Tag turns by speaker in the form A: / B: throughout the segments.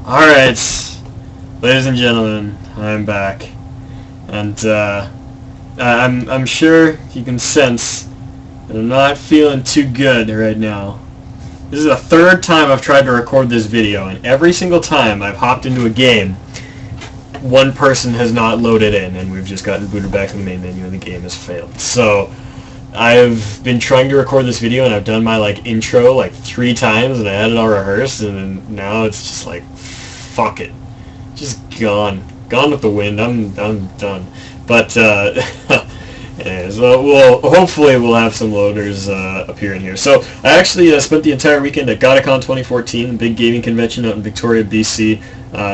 A: Alright, ladies and gentlemen, I'm back. And I'm sure you can sense that I'm not feeling too good right now. This is the third time I've tried to record this video, and every single time I've hopped into a game, one person has not loaded in, and we've just gotten booted back to the main menu and the game has failed. So I've been trying to record this video, and I've done my intro 3 times, and I had it all rehearsed, and then now it's just like, fuck it, just gone with the wind. I'm done. But anyways, hopefully we'll have some loaders appear in here. So I actually spent the entire weekend at GotaCon 2014, the big gaming convention out in Victoria, BC.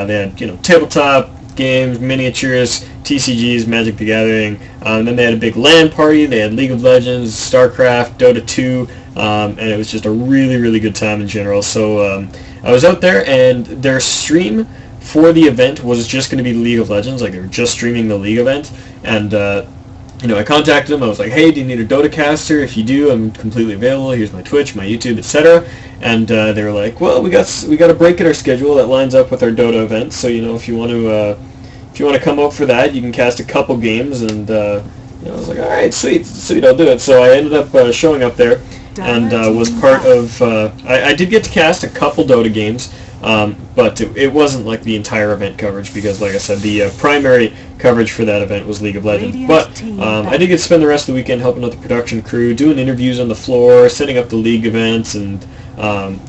A: They had tabletop games, miniatures, TCGs, Magic the Gathering. Then they had a big LAN party. They had League of Legends, StarCraft, Dota 2, and it was just a really, really good time in general. So I was out there, and their stream for the event was just going to be League of Legends. They were just streaming the League event, and I contacted them. I was like, hey, do you need a Dota caster? If you do, I'm completely available. Here's my Twitch, my YouTube, etc. And they were like, well, we got a break in our schedule that lines up with our Dota event. So if you want to come up for that, you can cast a couple games. And I was like, all right, sweet, I'll do it. So I ended up showing up there and was part of. I did get to cast a couple Dota games. But it wasn't like the entire event coverage because, like I said, the primary coverage for that event was League of Legends. But I did get to spend the rest of the weekend helping out the production crew, doing interviews on the floor, setting up the League events, and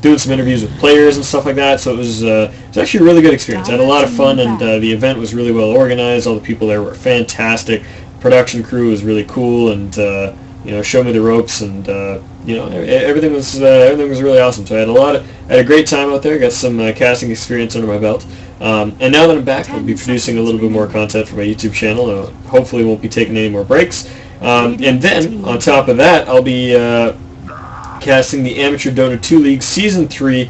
A: doing some interviews with players and stuff like that. So it was actually a really good experience. I had a lot of fun, and the event was really well organized. All the people there were fantastic. Production crew was really cool, and showed me the ropes, and everything was really awesome. So I had a great time out there. Got some casting experience under my belt, and now that I'm back, I'll be producing a little bit more content for my YouTube channel. Hopefully, won't be taking any more breaks. And then on top of that, I'll be casting the Amateur Dota 2 League Season 3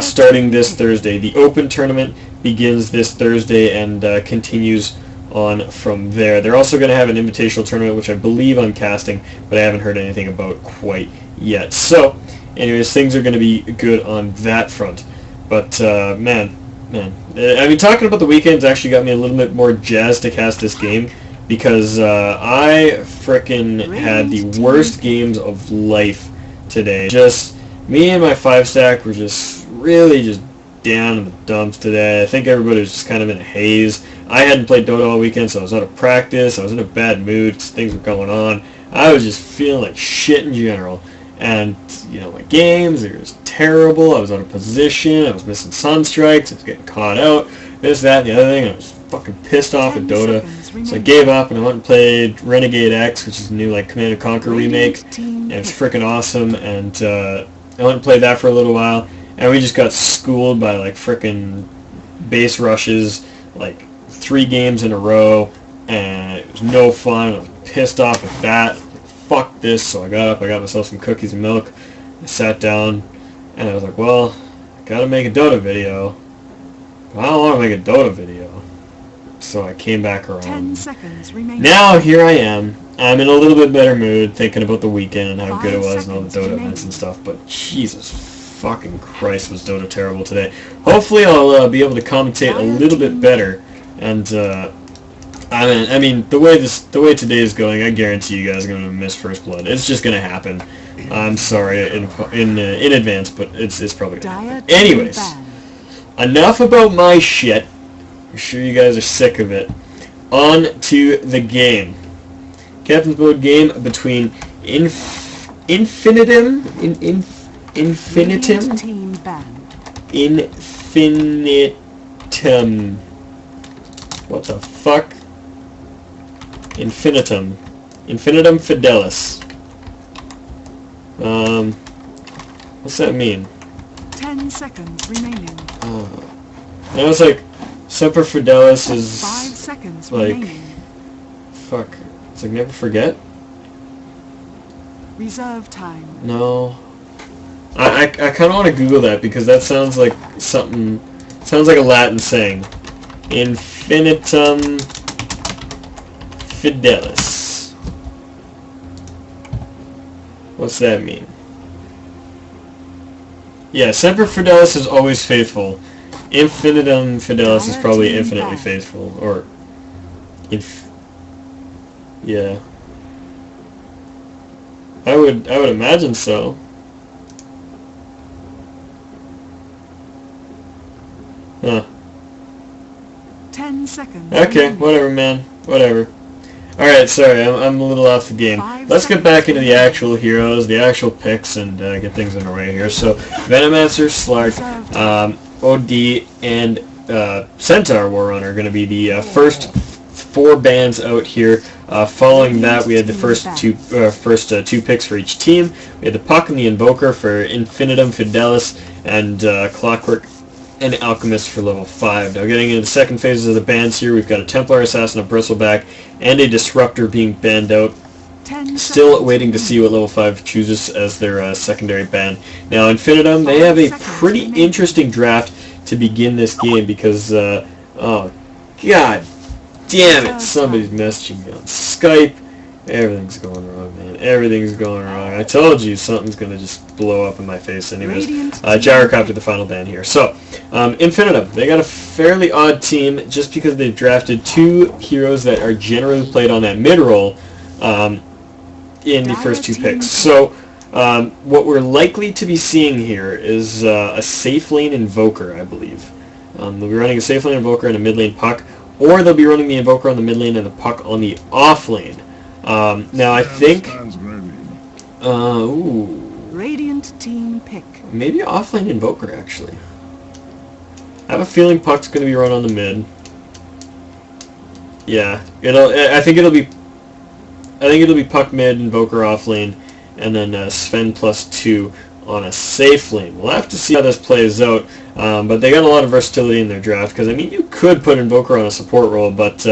A: starting this Thursday. The Open tournament begins this Thursday and continues on from there. They're also going to have an invitational tournament, which I believe I'm casting, but I haven't heard anything about quite yet. So, anyways, things are going to be good on that front. But, man, I mean, talking about the weekends actually got me a little bit more jazzed to cast this game, because I frickin' had the worst games of life today. Just, me and my 5-stack were just really just down in the dumps today. I think everybody was just kind of in a haze. I hadn't played Dota all weekend, so I was out of practice. I was in a bad mood because things were going on. I was just feeling like shit in general. And, my games, they were just terrible. I was out of position. I was missing sunstrikes. I was getting caught out. This, that, and the other thing. I was fucking pissed off at Dota. So I gave up and I went and played Renegade X, which is a new Command & Conquer remake. And it's freaking awesome. And I went and played that for a little while. And we just got schooled by frickin' base rushes, 3 games in a row, and it was no fun. I was pissed off at that. Fuck this. So I got up, I got myself some cookies and milk, I sat down, and I was like, well, I gotta make a Dota video. I don't want to make a Dota video. So I came back around.
B: 10 seconds remaining.
A: Now here I am. I'm in a little bit better mood, thinking about the weekend and how good it was and all the Dota events and stuff, but Jesus fucking Christ, was Dota terrible today. Hopefully I'll be able to commentate a little bit better. And I mean, the way today is going, I guarantee you guys are going to miss First Blood. It's just going to happen. I'm sorry in advance, but it's probably going to happen. Anyways, enough about my shit. I'm sure you guys are sick of it. On to the game. Captain's Mode game between Infinitum. What the fuck? Infinitum Fidelis. What's that mean?
B: 10 seconds remaining.
A: I was like, Semper Fidelis is
B: 5 seconds remaining.
A: Fuck. It's never forget?
B: Reserve time.
A: No. I kind of want to Google that because that sounds like something. Sounds like a Latin saying. Infinitum Fidelis. What's that mean? Yeah, Semper Fidelis is always faithful. Infinitum Fidelis is probably infinitely faithful, or yeah. I would imagine so. Huh.
B: 10 seconds.
A: Okay, whatever, man. Whatever. Alright, sorry, I'm a little off the game. Let's get back into the actual heroes, the actual picks, and get things underway here. So, Venomancer, Slark, OD, and Centaur Warrunner are going to be the first 4 bands out here. Following that, we had the first two picks for each team. We had the Puck and the Invoker for Infinitum, Fidelis, and Clockwork and Alchemist for level 5. Now getting into the second phases of the bands here, we've got a Templar Assassin, a Bristleback, and a Disruptor being banned out. Still waiting to see what level 5 chooses as their secondary band. Now Infinitum, they have a pretty interesting draft to begin this game because, oh god damn it, somebody's messaging me on Skype. Everything's going wrong, man. Everything's going wrong. I told you something's going to just blow up in my face anyways. Gyrocopter, the final band here. So, Infinitum, they got a fairly odd team just because they've drafted 2 heroes that are generally played on that mid-roll in the first 2 picks. So, what we're likely to be seeing here is a safe lane Invoker, I believe. They'll be running a safe lane Invoker and a mid lane Puck, or they'll be running the Invoker on the mid lane and the Puck on the off lane. Now I think,
B: Radiant team pick.
A: Maybe offlane Invoker actually. I have a feeling Puck's going to be run on the mid. Yeah, I think it'll be Puck mid, Invoker offlane, and then Sven +2 on a safe lane. We'll have to see how this plays out, but they got a lot of versatility in their draft. Because I mean, you could put Invoker on a support role, but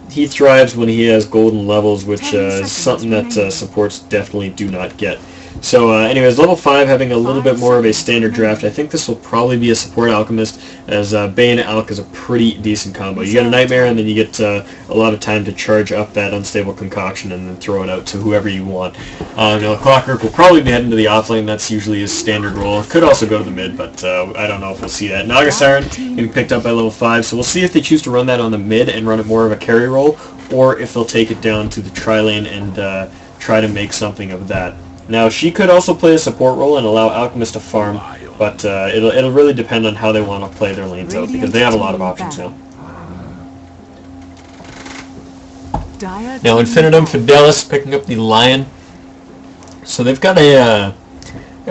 A: he thrives when he has golden levels, which is something that supports definitely do not get. So anyways, level 5 having a little bit more of a standard draft. I think this will probably be a support Alchemist, as Bane Alch is a pretty decent combo. You get a Nightmare, and then you get a lot of time to charge up that Unstable Concoction and then throw it out to whoever you want. Now, Clockwork will probably be heading to the offlane. That's usually his standard role. Could also go to the mid, but I don't know if we'll see that. Naga Siren getting picked up by level 5, so we'll see if they choose to run that on the mid and run it more of a carry role, or if they'll take it down to the tri-lane and try to make something of that. Now, she could also play a support role and allow Alchemist to farm, but it'll really depend on how they want to play their lanes out, because they have a lot of options now. Now, Infinitum Fidelis picking up the Lion. So they've got a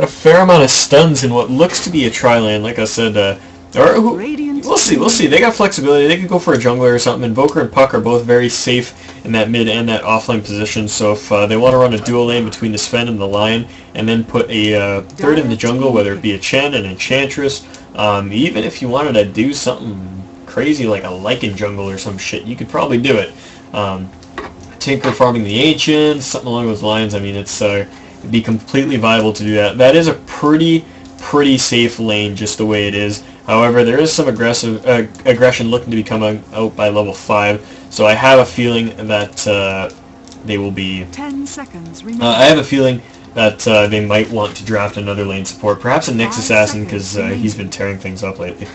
A: fair amount of stuns in what looks to be a tri-lane. Like I said, we'll see. They got flexibility. They could go for a jungler or something. Invoker and Puck are both very safe in that mid and that offlane position. So if they want to run a dual lane between the Sven and the Lion, and then put a third in the jungle, whether it be a Chen, an Enchantress, even if you wanted to do something crazy like a Lycan jungle or some shit, you could probably do it. Tinker farming the Ancients, something along those lines. I mean, it'd be completely viable to do that. That is a pretty safe lane just the way it is. However, there is some aggression looking to be coming out by level 5, so I have a feeling that they will be...
B: 10 seconds remaining.
A: I have a feeling that they might want to draft another lane support, perhaps a Nyx Assassin, because he's been tearing things up lately.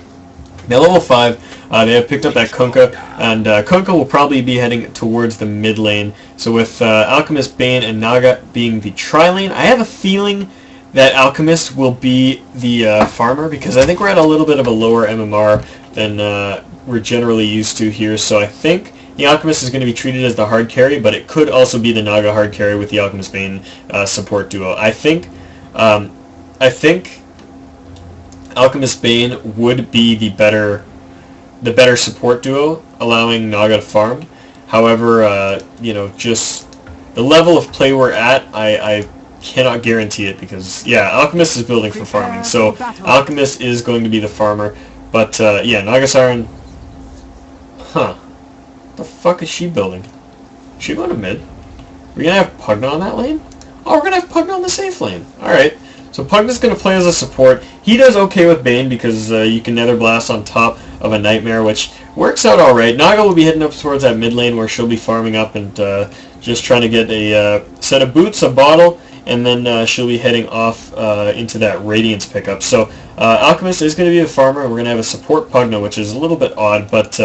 A: Now, level 5, they have picked up that Kunkka, and Kunkka will probably be heading towards the mid lane. So with Alchemist, Bane, and Naga being the tri-lane, I have a feeling that Alchemist will be the farmer, because I think we're at a little bit of a lower MMR than we're generally used to here. So I think the Alchemist is going to be treated as the hard carry, but it could also be the Naga hard carry with the Alchemist Bane support duo. I think Alchemist Bane would be the better support duo, allowing Naga to farm. However, just the level of play we're at, I cannot guarantee it, because Alchemist is building for farming, so Alchemist is going to be the farmer. But Naga Siren, what the fuck is she building? Is she going to mid? We're gonna have Pugna on that lane? Oh, we're gonna have Pugna on the safe lane. Alright, so Pugna's gonna play as a support. He does okay with Bane because you can Nether Blast on top of a Nightmare, which works out alright. Naga will be heading up towards that mid lane where she'll be farming up and just trying to get a set of boots, a bottle, and then she'll be heading off into that Radiance pickup. So Alchemist is going to be a farmer, and we're going to have a support Pugna, which is a little bit odd, but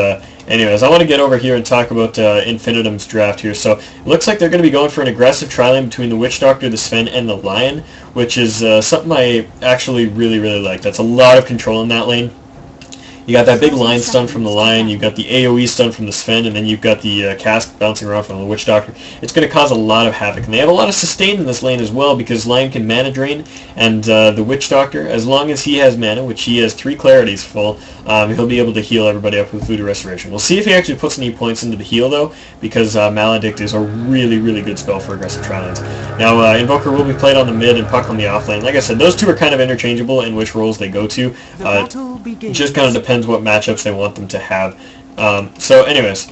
A: anyways, I want to get over here and talk about Infinitum's draft here. So it looks like they're going to be going for an aggressive tri-lane between the Witch Doctor, the Sven, and the Lion, which is something I actually really, really like. That's a lot of control in that lane. You got that big line stun from the Lion, you've got the AoE stun from the Sven, and then you've got the cask bouncing around from the Witch Doctor. It's going to cause a lot of havoc. And they have a lot of sustain in this lane as well, because Lion can mana drain, and the Witch Doctor, as long as he has mana, which he has 3 clarities full, he'll be able to heal everybody up with Voodoo Restoration. We'll see if he actually puts any points into the heal, though, because Maledict is a really, really good spell for aggressive tri-lanes. Now, Invoker will be played on the mid and Puck on the off lane. Like I said, those two are kind of interchangeable in which roles they go to. It just kind of depends what matchups they want them to have. So anyways,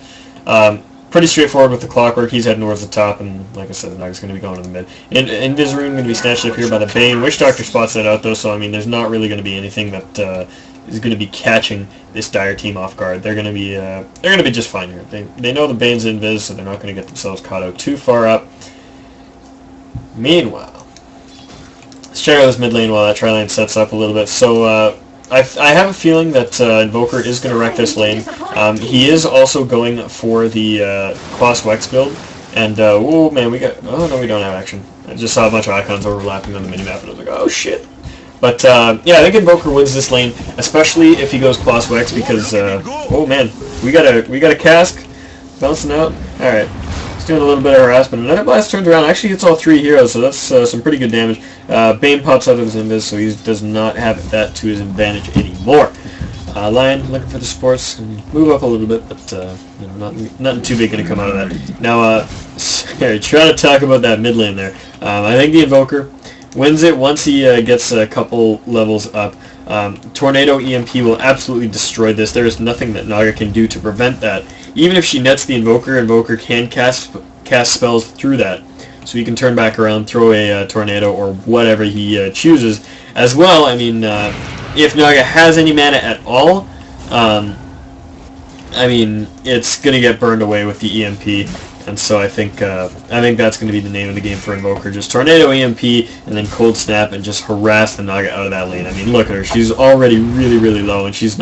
A: pretty straightforward with the Clockwork. He's heading towards the top, and like I said, the Nugget's going to be going to the mid. Invis Rune going to be snatched up here by the Bane. Witch Doctor spots that out, though, so I mean, there's not really going to be anything that is going to be catching this Dire team off guard. They're going to be just fine here. They know the Bane's Invis, so they're not going to get themselves caught out too far up. Meanwhile, let's check out this mid lane while that tri-lane sets up a little bit. So I have a feeling that Invoker is going to wreck this lane. He is also going for the Quas Wex build, and oh man, oh no, we don't have action. I just saw a bunch of icons overlapping on the minimap, and I was like, oh shit. But yeah, I think Invoker wins this lane, especially if he goes Quas Wex, because oh man, we got a cask bouncing out. All right. Doing a little bit of harassment. Another blast turns around, actually hits all 3 heroes, so that's some pretty good damage. Bane pops out of his invis, so he does not have that to his advantage anymore. Lion looking for the supports, move up a little bit, but you know, nothing too big going to come out of that. Now, sorry, trying to talk about that mid lane there. I think the Invoker wins it once he gets a couple levels up. Tornado EMP will absolutely destroy this. There is nothing that Naga can do to prevent that. Even if she nets the Invoker can cast spells through that. So he can turn back around, throw a tornado or whatever he chooses. As well, I mean, if Naga has any mana at all, I mean, it's going to get burned away with the EMP. And so I think that's going to be the name of the game for Invoker. Just Tornado EMP and then Cold Snap and just harass the Naga out of that lane. I mean, look at her. She's already really, really low, and she's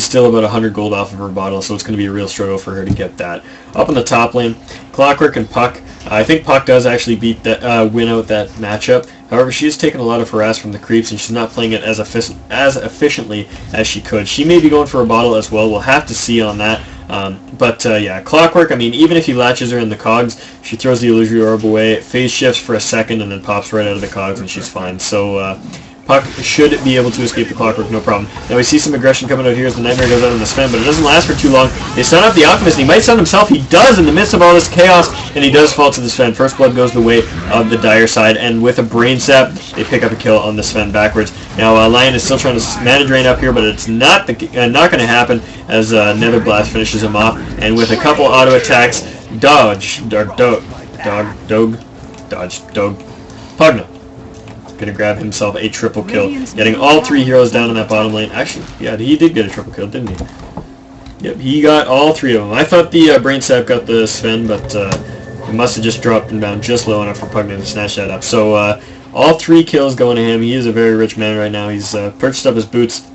A: still about 100 gold off of her bottle, so it's going to be a real struggle for her to get that. Up in the top lane, Clockwork and Puck. I think Puck does actually win out that matchup. However, she has taken a lot of harass from the creeps, and she's not playing it as efficiently as she could. She may be going for a bottle as well. We'll have to see on that. But yeah, Clockwork, I mean, even if he latches her in the cogs, she throws the illusory orb away, phase shifts for a second, and then pops right out of the cogs, and she's fine. So Puck should be able to escape the Clockwork, no problem. Now we see some aggression coming out here as the Nightmare goes out on the Sven, but it doesn't last for too long. They stun up the Alchemist, and he might stun himself. He does in the midst of all this chaos, and he does fall to the Sven. First blood goes the way of the Dire side, and with a Brain Sap, they pick up a kill on the Sven backwards. Now Lion is still trying to mana drain up here, but it's not going to happen as Nether Blast finishes him off, and with a couple auto attacks, Dodge, Pugna. Going to grab himself a triple kill, getting all 3 heroes down in that bottom lane. Actually, yeah, he did get a triple kill, didn't he? Yep, he got all 3 of them. I thought the Brain Sap got the Sven, but he must have just dropped him down just low enough for Pugna to snatch that up. So all 3 kills going to him. He is a very rich man right now. He's purchased up his boots,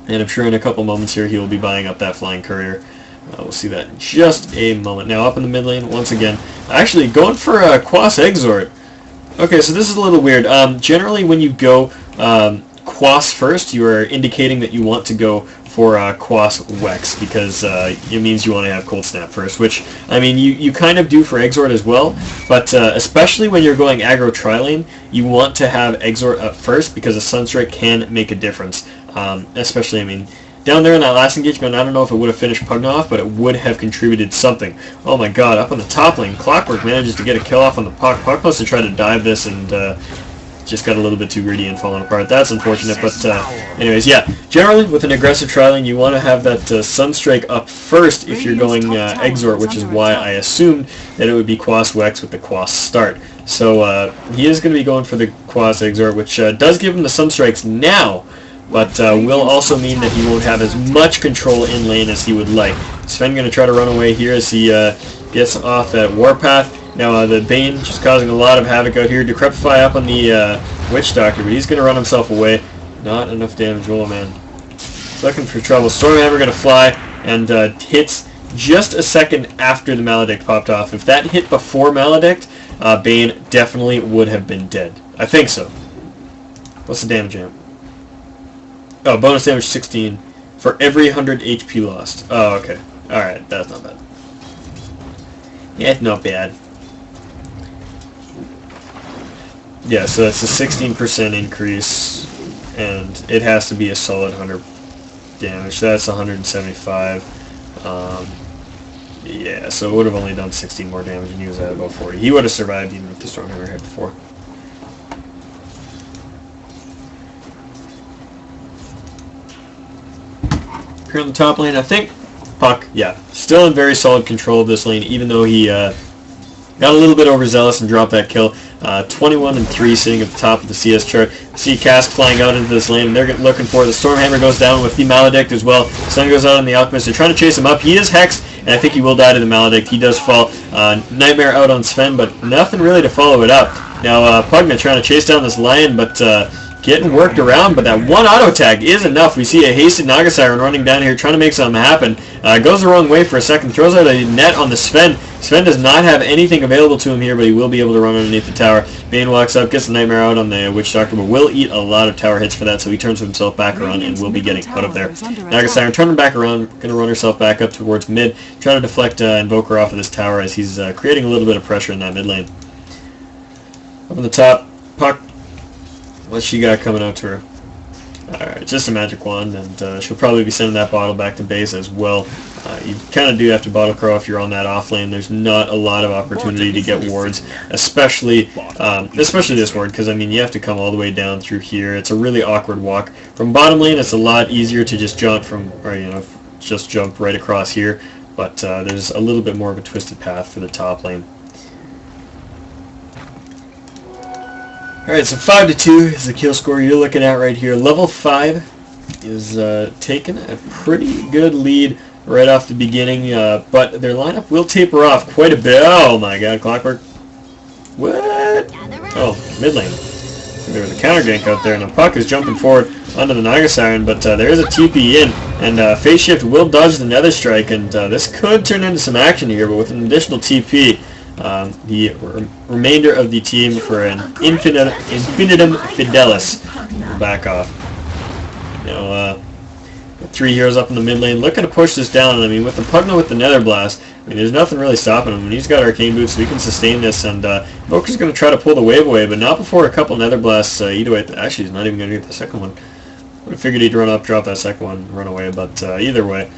A: and I'm sure in a couple moments here he will be buying up that Flying Courier. We'll see that in just a moment. Now up in the mid lane, once again, actually going for a Quas Exort. Okay, so this is a little weird. Generally, when you go Quas first, you are indicating that you want to go for Quas Wex, because it means you want to have Cold Snap first, which, I mean, you kind of do for Exort as well, but especially when you're going aggro tri-lane, you want to have Exort up first, because a Sunstrike can make a difference. Especially, I mean, down there in that last engagement, I don't know if it would have finished Pugna off, but it would have contributed something. Oh my god, up on the top lane, Clockwork manages to get a kill off on the Puck. Puck must have tried to dive this and just got a little bit too greedy and falling apart. That's unfortunate, but anyways, yeah. Generally, with an aggressive tri-lane, you want to have that Sunstrike up first if you're going Exort, which is why I assumed that it would be Quas Wex with the Quas start. So he is going to be going for the Quas Exort, which does give him the Sunstrikes now, but will also mean that he won't have as much control in lane as he would like. Sven going to try to run away here as he gets off that Warpath. Now the Bane just causing a lot of havoc out here. Decrepify up on the Witch Doctor, but he's going to run himself away. Not enough damage. Oh man. Looking for trouble. Stormhammer going to fly and hits just a second after the Maledict popped off. If that hit before Maledict, Bane definitely would have been dead. I think so. What's the damage amp? Oh, bonus damage 16 for every 100 HP lost. Oh, okay. Alright, that's not bad. Yeah, it's not bad. Yeah, so that's a 16% increase, and it has to be a solid 100 damage. That's 175. Yeah, so it would have only done 16 more damage, and he was at about 40. He would have survived even if the Stormhammer hit before. Here on the top lane, I think Puck, yeah, still in very solid control of this lane, even though he got a little bit overzealous and dropped that kill. 21 and 3 sitting at the top of the CS chart. See Cask flying out into this lane, and they're looking for it. The Stormhammer goes down with the Maledict as well. Sun goes out on the Alchemist. They're trying to chase him up. He is hexed, and I think he will die to the Maledict. He does fall. Nightmare out on Sven, but nothing really to follow it up. Now Pugna trying to chase down this Lion, but getting worked around, but that one auto tag is enough. We see a hasted Naga Siren running down here trying to make something happen. Goes the wrong way for a second, throws out a net on the Sven. Sven does not have anything available to him here, but he will be able to run underneath the tower. Bane walks up, gets the Nightmare out on the Witch Doctor, but will eat a lot of tower hits for that, so he turns himself back around and will be getting put up there. Naga Siren turning back around, going to run herself back up towards mid, trying to deflect Invoker off of this tower as he's creating a little bit of pressure in that mid lane. Up on the top, Puck. What's she got coming out to her? Alright, just a magic wand, and she'll probably be sending that bottle back to base as well. You kind of do have to bottle crow if you're on that off lane. There's not a lot of opportunity to get wards, especially this ward, because I mean you have to come all the way down through here. It's a really awkward walk. From bottom lane, it's a lot easier to just jump just jump right across here, but there's a little bit more of a twisted path for the top lane. Alright, so 5-2 is the kill score you're looking at right here. Level 5 is taking a pretty good lead right off the beginning, but their lineup will taper off quite a bit. Oh my god, Clockwork. What? Oh, mid lane. There was a counter gank out there, and the Puck is jumping forward onto the Naga Siren, but there is a TP in, and Phase Shift will dodge the Nether Strike, and this could turn into some action here, but with an additional TP, the remainder of the team for an Infinitum Fidelis will back off. Now, 3 heroes up in the mid lane, looking to push this down. I mean, with the Pugna with the Nether Blast, I mean, there's nothing really stopping him. And he's got Arcane Boots, so he can sustain this. And Invoker's going to try to pull the wave away, but not before a couple Nether Blasts eat away. Actually, he's not even going to get the second one. I would have figured he'd run up, drop that second one, run away, but either way.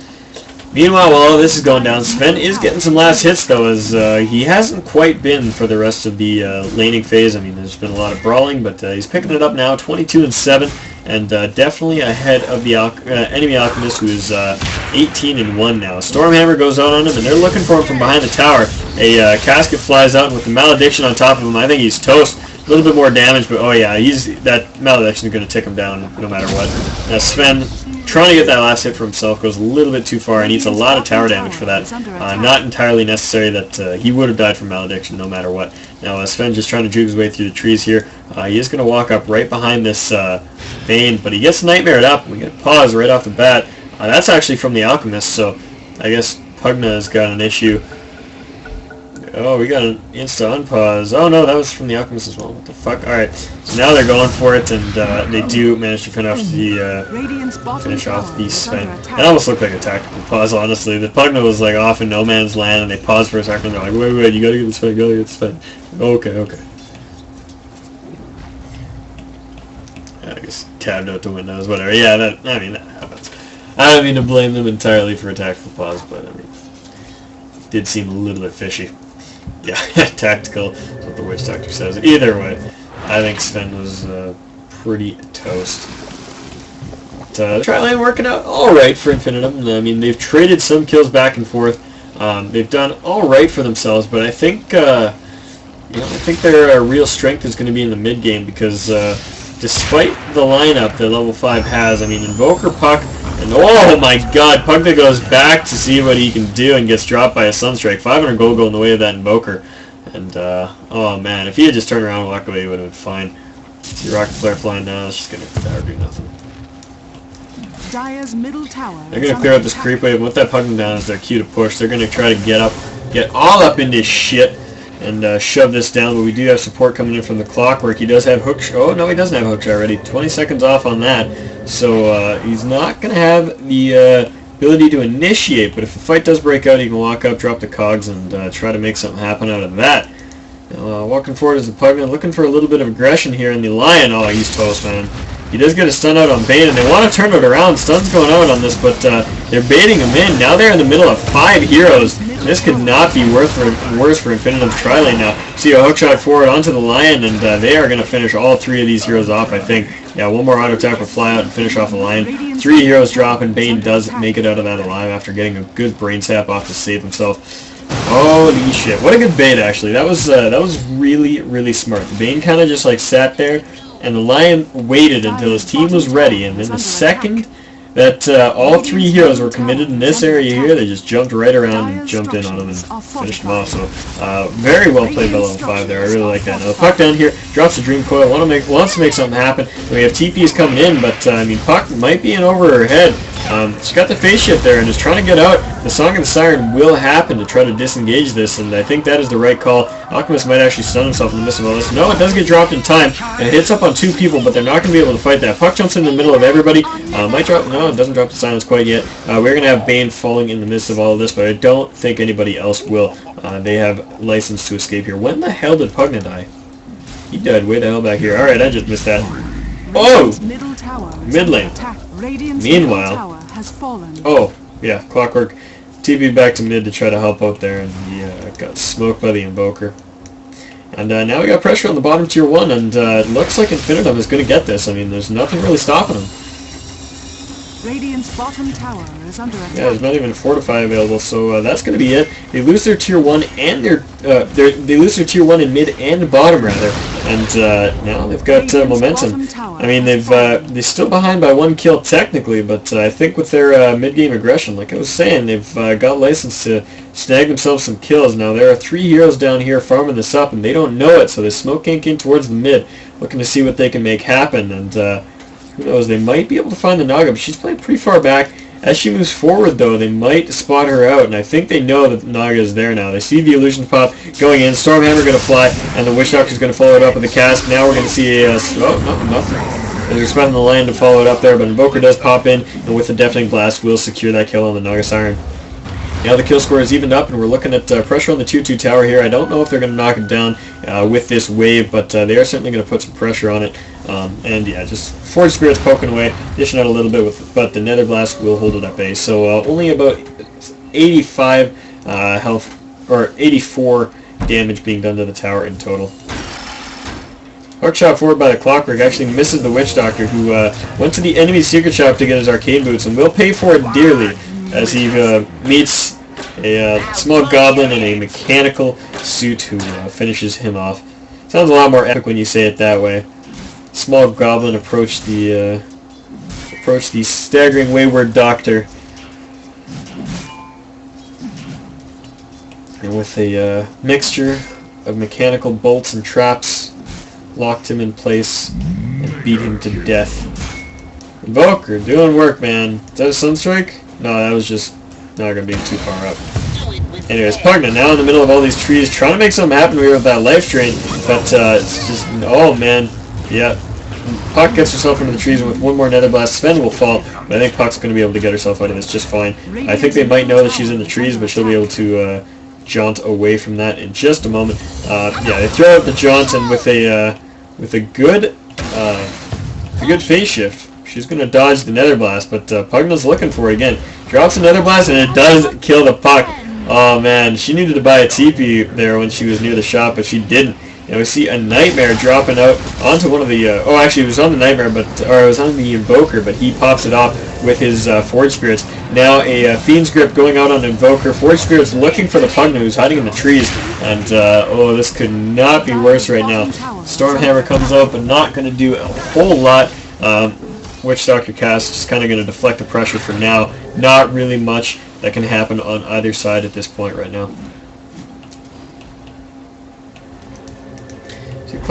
A: Meanwhile, while all this is going down, Sven is getting some last hits, though, as he hasn't quite been for the rest of the laning phase. I mean, there's been a lot of brawling, but he's picking it up now, 22 and 7, and definitely ahead of the enemy Alchemist, who is 18 and 1 now. Stormhammer goes out on him, and they're looking for him from behind the tower. A casket flies out, and with the Malediction on top of him, I think he's toast. A little bit more damage, but oh yeah, that Malediction is going to tick him down no matter what. Now Sven, trying to get that last hit for himself, goes a little bit too far and eats a lot of tower damage for that. Not entirely necessary that he would have died from Malediction no matter what. Now Sven just trying to juke his way through the trees here. He is going to walk up right behind this Bane, but he gets Nightmared up. We get pause right off the bat. That's actually from the Alchemist, so I guess Pugna has got an issue. Oh, we got an insta-unpause. Oh no, that was from the Alchemist as well. What the fuck? Alright, so now they're going for it, and they do manage to finish off the Sven. It almost looked like a tactical pause, honestly. The Pugna was like off in no man's land, and they paused for a second, and they're like, wait, you gotta get the Sven, gotta get the Sven. Okay. I guess tabbed out the windows, whatever. Yeah, that happens. I don't mean to blame them entirely for a tactical pause, but I mean, it did seem a little bit fishy. Yeah, tactical, that's what the Witch Doctor says. Either way, I think Sven was pretty toast. But, tri lane working out alright for Infinitum. I mean, they've traded some kills back and forth. They've done alright for themselves, but I think I think their real strength is going to be in the mid game, because despite the lineup that level 5 has, I mean, Invoker, Puck, and oh my god, Pugna goes back to see what he can do and gets dropped by a Sunstrike. 500 gold go in the way of that Invoker. And, oh man, if he had just turned around and walked away, he would have been fine. See Rocket Flare flying down, it's just gonna do nothing.
B: Dire's middle tower.
A: They're gonna clear out this creep wave, and with that Pugman down is their cue to push. They're gonna try to get all up in this shit, and shove this down, but we do have support coming in from the Clockwork. He does have hook oh no, he doesn't have hook shot already. 20 seconds off on that, so he's not gonna have the ability to initiate, but if the fight does break out, he can walk up, drop the cogs, and try to make something happen out of that. Walking forward is the Pugman, looking for a little bit of aggression here in the Lion. Oh, he's toast, man. He does get a stun out on Bane, and they want to turn it around. Stun's going out on this, but they're baiting him in. Now they're in the middle of 5 heroes. This could not be worse for Infinitum's tri-lane now. See a hookshot forward onto the Lion, and they are going to finish all 3 of these heroes off, I think. Yeah, one more auto attack will fly out and finish off the Lion. 3 heroes drop, and Bane does make it out of that alive after getting a good brain sap off to save himself. Holy shit! What a good bait, actually. That was really, really smart. The Bane kind of just like sat there, and the Lion waited until his team was ready, and then the second that all 3 heroes were committed in this area here, they just jumped right around and jumped in on them and finished them off. So very well played by level 5 there. I really like that. Now the Puck down here drops the Dream Coil, wants to make something happen. And we have TPs coming in, but I mean Puck might be in over her head. She's got the phase shift there and is trying to get out. The Song of the Siren will happen to try to disengage this, and I think that is the right call. Alchemist might actually stun himself in the midst of all this. No, it does get dropped in time, and it hits up on 2 people, but they're not going to be able to fight that. Puck jumps in the middle of everybody. Might drop. No, it doesn't drop the silence quite yet. We're going to have Bane falling in the midst of all of this, but I don't think anybody else will. They have license to escape here. When the hell did Pugna die? He died way the hell back here. Alright, I just missed that. Oh! Mid lane. Meanwhile, oh, yeah, Clockwork TP back to mid to try to help out there, and he got smoked by the Invoker. And now we got pressure on the bottom tier 1, and it looks like Infinitum is going to get this. I mean, there's nothing really stopping him.
B: Radiant's bottom tower is under attack.
A: Yeah, there's not even a Fortify available, so that's going to be it. They lose their tier 1 and they lose their tier 1 in mid and bottom rather, and now they've got momentum. I mean, they're still behind by 1 kill technically, but I think with their mid-game aggression, like I was saying, they've got license to snag themselves some kills. Now there are 3 heroes down here farming this up, and they don't know it, so they're smoke ganking towards the mid, looking to see what they can make happen, and who knows, they might be able to find the Naga, but she's playing pretty far back. As she moves forward, though, they might spot her out, and I think they know that the Naga is there now. They see the illusion pop going in, Stormhammer going to fly, and the Witch Doctor is going to follow it up with a cast. Now we're going to see a... oh, nothing. They're expecting the Lion to follow it up there, but Invoker does pop in, and with the Deafening Blast, will secure that kill on the Naga Siren. Now the kill score is evened up, and we're looking at pressure on the 2-2 tower here. I don't know if they're going to knock it down with this wave, but they are certainly going to put some pressure on it. And yeah, just Forge Spirits poking away, dishing out a little bit, but the Nether Blast will hold it at bay. So only about 85 health, or 84 damage being done to the tower in total. Hookshot forward by the Clockwork actually misses the Witch Doctor, who went to the enemy secret shop to get his arcade boots, and will pay for it dearly, as he meets a small goblin in a mechanical suit who finishes him off. Sounds a lot more epic when you say it that way. Small goblin approached the staggering wayward doctor, and with a mixture of mechanical bolts and traps, locked him in place and beat him to death. Invoker, doing work, man. Is that a Sunstrike? No, that was just not going to be too far up. Anyways, Pugna now in the middle of all these trees, trying to make something happen here with that life drain, but it's just, oh man, yeah. Puck gets herself into the trees, and with 1 more Nether Blast, Sven will fall, but I think Puck's going to be able to get herself out of this just fine. I think they might know that she's in the trees, but she'll be able to jaunt away from that in just a moment. Yeah, they throw out the jaunt, and with a good phase shift, she's going to dodge the Nether Blast, but Pugna's looking for it again. Drops the Nether Blast, and it does kill the Puck. Oh man, she needed to buy a TP there when she was near the shop, but she didn't. And we see a Nightmare dropping out onto one of the... oh, actually, it was on the Nightmare, or it was on the Invoker, but he pops it off with his Forge Spirits. Now a Fiend's Grip going out on Invoker. Forge Spirits looking for the Pugna who's hiding in the trees. And, oh, this could not be worse right now. Stormhammer comes out, but not going to do a whole lot. Witch Doctor cast just kind of going to deflect the pressure for now. Not really much that can happen on either side at this point right now.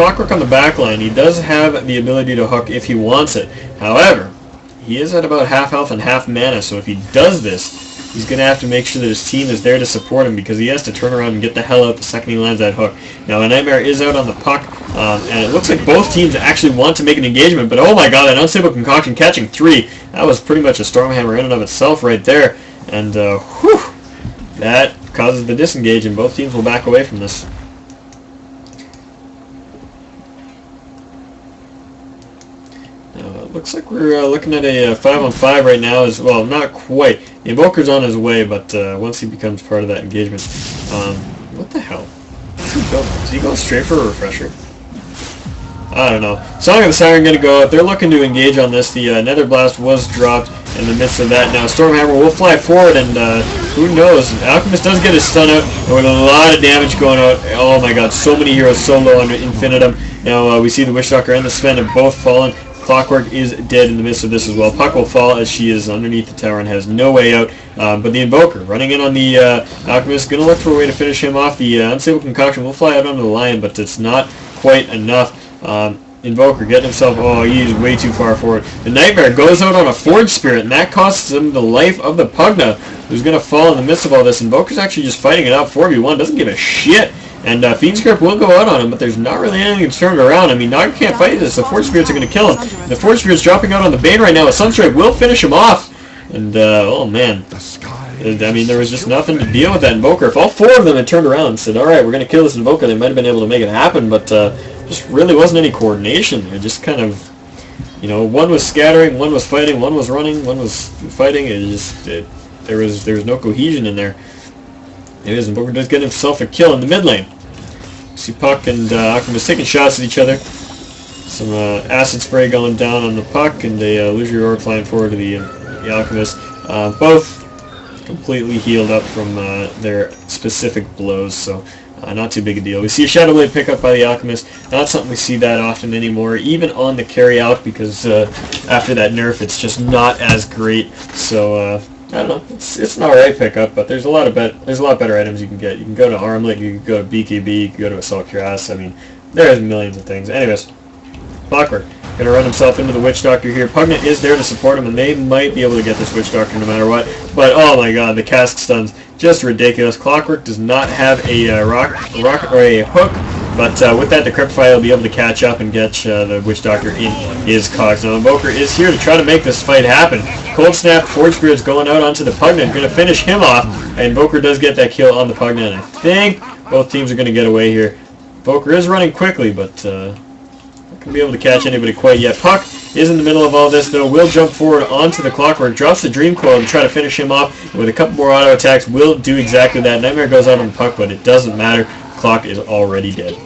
A: Clockwork on the back line. He does have the ability to hook if he wants it. However, he is at about half health and half mana, so if he does this, he's going to have to make sure that his team is there to support him because he has to turn around and get the hell out the second he lands that hook. Now, a Nightmare is out on the puck, and it looks like both teams actually want to make an engagement, but oh my god, that Unstable Concoction catching 3. That was pretty much a Stormhammer in and of itself right there, and whew, that causes the disengage, and both teams will back away from this. Looks like we're looking at a 5-on-5 right now as well. Not quite. The Invoker's on his way, but once he becomes part of that engagement... what the hell? What's he going? Is he going straight for a refresher? I don't know. Song of the Siren going to go out. They're looking to engage on this. The Nether Blast was dropped in the midst of that. Now Stormhammer will fly forward, and who knows? Alchemist does get his stun out, and with a lot of damage going out. Oh my god, so many heroes so low on Infinitum. Now we see the Witch Doctor and the Sven have both fallen. Clockwork is dead in the midst of this as well. Puck will fall as she is underneath the tower and has no way out. But the Invoker running in on the Alchemist, going to look for a way to finish him off. The Unstable Concoction will fly out onto the Lion, but it's not quite enough. Invoker getting himself, oh, he's way too far forward. The Nightmare goes out on a Forge Spirit, and that costs him the life of the Pugna, who's going to fall in the midst of all this. Invoker's actually just fighting it out 4v1, doesn't give a shit. And Fiend's Grip will go out on him, but there's not really anything to turn it around. I mean, Naga can't fight this. The Forge Spirits are going to kill him. The Forge Spirit's dropping out on the Bane right now. A Sunstrike will finish him off. And, oh man. I mean, there was just nothing to deal with that Invoker. If all 4 of them had turned around and said, alright, we're going to kill this Invoker, they might have been able to make it happen, but just really wasn't any coordination. It just kind of, you know, one was scattering, one was fighting, one was running, one was fighting. There was no cohesion in there. It is, Invoker does get himself a kill in the mid lane. See Puck and Alchemist taking shots at each other. Some acid spray going down on the Puck, and a illusory orb flying forward to the Alchemist. Both completely healed up from their specific blows, so not too big a deal. We see a Shadow Blade pick up by the Alchemist. Not something we see that often anymore, even on the carry out, because after that nerf, it's just not as great. So I don't know. It's an alright pickup, but there's a lot better items you can get. You can go to Armlet, you can go to BKB, you can go to Assault Cuirass. I mean, there's millions of things. Anyways, Clockwork gonna run himself into the Witch Doctor here. Pugna is there to support him, and they might be able to get this Witch Doctor no matter what. But oh my god, the cask stuns just ridiculous. Clockwork does not have a rock or a hook. But with that, the Cryptify will be able to catch up and get the Witch Doctor in his cogs. Now, Invoker is here to try to make this fight happen. Cold Snap, Forge Spirit's going out onto the Pugna and going to finish him off. And Invoker does get that kill on the Pugna, and I think both teams are going to get away here. Invoker is running quickly, but not going to be able to catch anybody quite yet. Puck is in the middle of all this, though. Will jump forward onto the Clockwork, drops the Dream Coil to try to finish him off. And with a couple more auto attacks, will do exactly that. Nightmare goes out on the Puck, but it doesn't matter. Clock is already dead.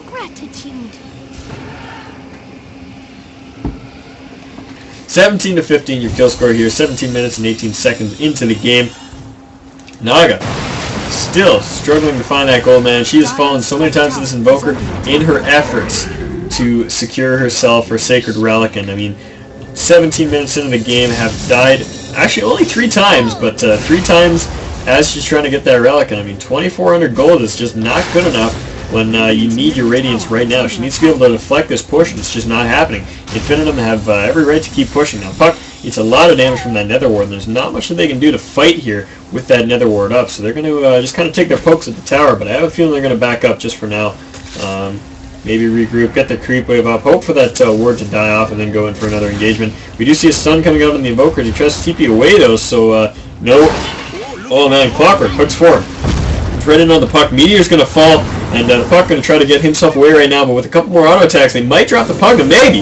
A: 17-15 your kill score here, 17 minutes and 18 seconds into the game. Naga still struggling to find that gold, man. She has fallen so many times to this Invoker in her efforts to secure herself her Sacred Relic, and I mean, 17 minutes into the game, have died actually only 3 times, but 3 times as she's trying to get that Relic, and I mean, 2,400 gold is just not good enough when you need your Radiance right now. She needs to be able to deflect this push, and it's just not happening. Infinitum have every right to keep pushing. Now, Puck eats a lot of damage from that Nether Ward, and there's not much that they can do to fight here with that Nether Ward up, so they're going to just kind of take their pokes at the tower, but I have a feeling they're going to back up just for now. Maybe regroup, get the creep wave up, hope for that ward to die off, and then go in for another engagement. We do see a stun coming out on the Invoker. He tries to TP away, though, so no. Oh, man, Clockwork hooks forward. It's right in on the Puck. Meteor's going to fall, and the Puck going to try to get himself away right now, but with a couple more auto attacks, they might drop the Puck, and maybe.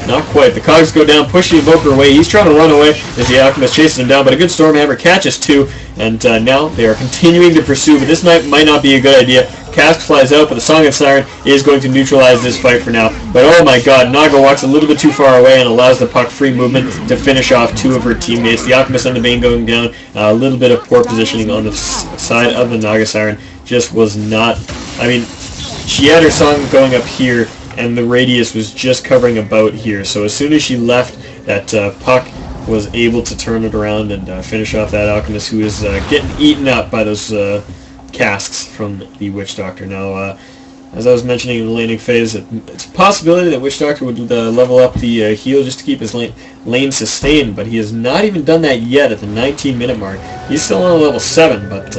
A: Not quite. The cogs go down, push the Invoker away. He's trying to run away as the Alchemist chases him down, but a good Stormhammer catches 2, and now they are continuing to pursue, but this might not be a good idea. Cask flies out, but the Song of Siren is going to neutralize this fight for now. But oh my god, Naga walks a little bit too far away and allows the Puck free movement to finish off 2 of her teammates. The Alchemist and the Bane going down. A little bit of poor positioning on the side of the Naga Siren. Just was not... I mean, she had her Song going up here, and the radius was just covering about here. So as soon as she left, that Puck was able to turn it around and finish off that Alchemist, who is getting eaten up by those casks from the Witch Doctor. Now, as I was mentioning in the laning phase, it's a possibility that Witch Doctor would level up the heal just to keep his lane sustained, but he has not even done that yet at the 19-minute mark. He's still on level 7, but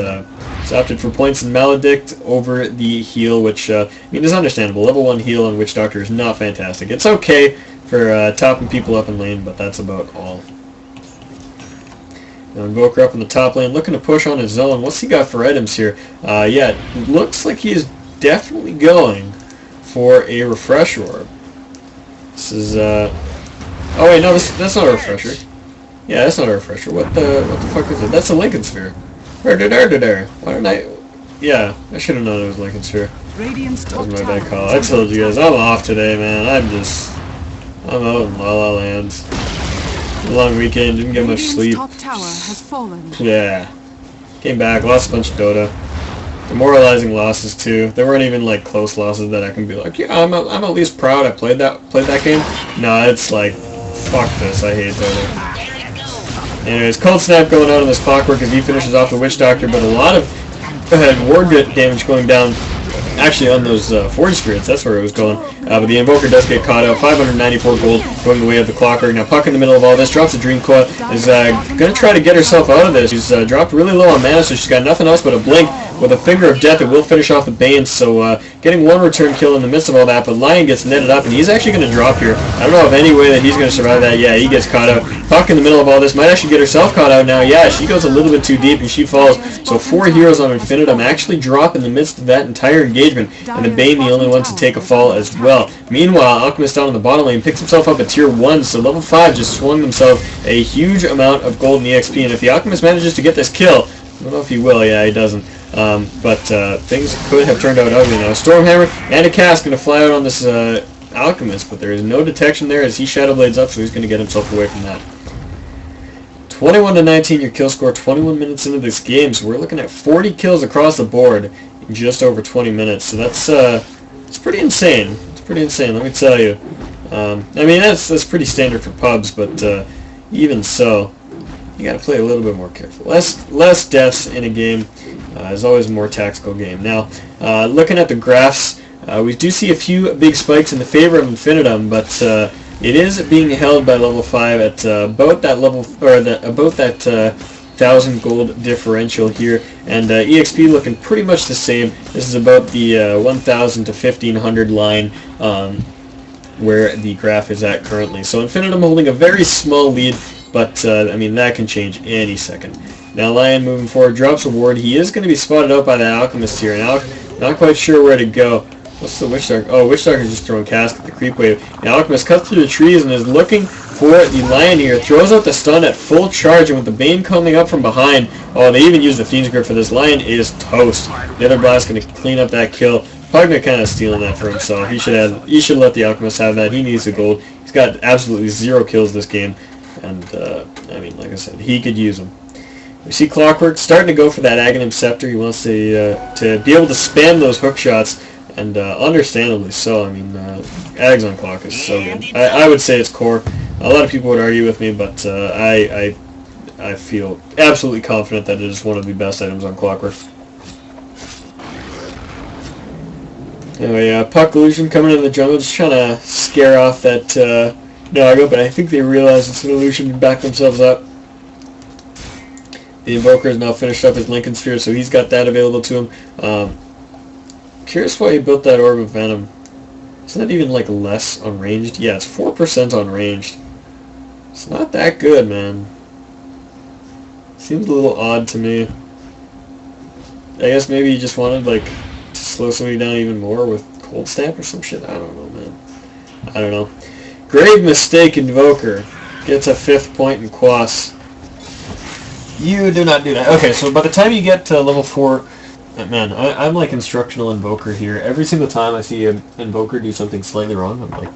A: he's opted for points in Maledict over the heal, which, I mean, is understandable. Level 1 heal on Witch Doctor is not fantastic. It's okay for topping people up in lane, but that's about all. Now Invoker up in the top lane, looking to push on his zone. What's he got for items here? Yeah, it looks like he is definitely going for a Refresh Orb. This is, oh wait, no, that's not a Refresher. Yeah, that's not a Refresher. What the fuck is it? That's a Lincoln Sphere. Why didn't I... Yeah, I should have known it was Lincoln Sphere. That was my bad call. I told you guys, I'm off today, man. I'm out in La La Land. A long weekend, didn't get much sleep.
B: Top tower has fallen.
A: Yeah. Came back, lost a bunch of Dota. Demoralizing losses too. There weren't even like close losses that I can be like, yeah, I'm at least proud I played that game. No, it's like, fuck this, I hate Dota. Anyways, Cold Snap going out on this Clockwork as he finishes off the Witch Doctor, but a lot of ward damage going down. Actually, on those Forge Spirits, that's where it was going. But the Invoker does get caught out. 594 gold going the way of the Clockwork. Now, Puck in the middle of all this drops a Dream Coil. Is going to try to get herself out of this. She's dropped really low on mana, so she's got nothing else but a Blink. With a Finger of Death, it will finish off the Bane, so getting one return kill in the midst of all that, but Lion gets netted up, and he's actually going to drop here. I don't know of any way that he's going to survive that. Yeah, he gets caught out. Puck in the middle of all this might actually get herself caught out now. Yeah, she goes a little bit too deep, and she falls. So 4 heroes on Infinitum actually drop in the midst of that entire engagement, and the Bane the only one to take a fall as well. Meanwhile, Alchemist down in the bottom lane picks himself up at tier 1, so level 5 just swung themselves a huge amount of gold in EXP, and if the Alchemist manages to get this kill, I don't know if he will, yeah, he doesn't. But things could have turned out ugly now. Stormhammer and a Cast going to fly out on this Alchemist, but there is no detection there as he Shadow Blades up, so he's going to get himself away from that. 21-19 your kill score, 21 minutes into this game, so we're looking at 40 kills across the board in just over 20 minutes, so that's it's pretty insane. It's pretty insane, let me tell you. I mean, that's pretty standard for pubs, but even so, you got to play a little bit more careful. Less deaths in a game is always a more tactical game. Now, looking at the graphs, we do see a few big spikes in the favor of Infinitum, but it is being held by level 5 at about that level, or about that 1,000 gold differential here, and EXP looking pretty much the same. This is about the 1,000 to 1,500 line where the graph is at currently. So Infinitum holding a very small lead, but I mean that can change any second. Now Lion moving forward, drops a ward. He is going to be spotted out by the Alchemist here, and not quite sure where to go. What's the Witch Doctor? Oh, Witch Doctor just throwing Cast at the creep wave. Now Alchemist cuts through the trees and is looking for the Lion here. Throws out the stun at full charge, and with the Bane coming up from behind, oh, they even use the Fiend's Grip for this. Lion is toast. The other Blast going to clean up that kill. Pugna kind of stealing that for himself. He should let the Alchemist have that. He needs the gold. He's got absolutely 0 kills this game, and I mean, like I said, he could use them. We see Clockwork starting to go for that Aghanim Scepter. He wants to be able to spam those hook shots, and understandably so. I mean, Ags on Clock is so good. I would say it's core. A lot of people would argue with me, but I feel absolutely confident that it is one of the best items on Clockwork. Anyway, Puck Illusion coming into the jungle, just trying to scare off that Naga, but I think they realize it's an illusion and back themselves up. The Invoker has now finished up his Lincoln Sphere, so he's got that available to him. Curious why he built that Orb of Venom. Isn't that even like less on ranged? Yeah, it's 4% on ranged. It's not that good, man. Seems a little odd to me. I guess maybe he just wanted like to slow somebody down even more with Cold Snap or some shit. I don't know, man. I don't know. Grave mistake, Invoker. Gets a 5th point in Quas. You do not do that. Okay, so by the time you get to level 4, man, I'm like instructional Invoker here. Every single time I see an Invoker do something slightly wrong, I'm like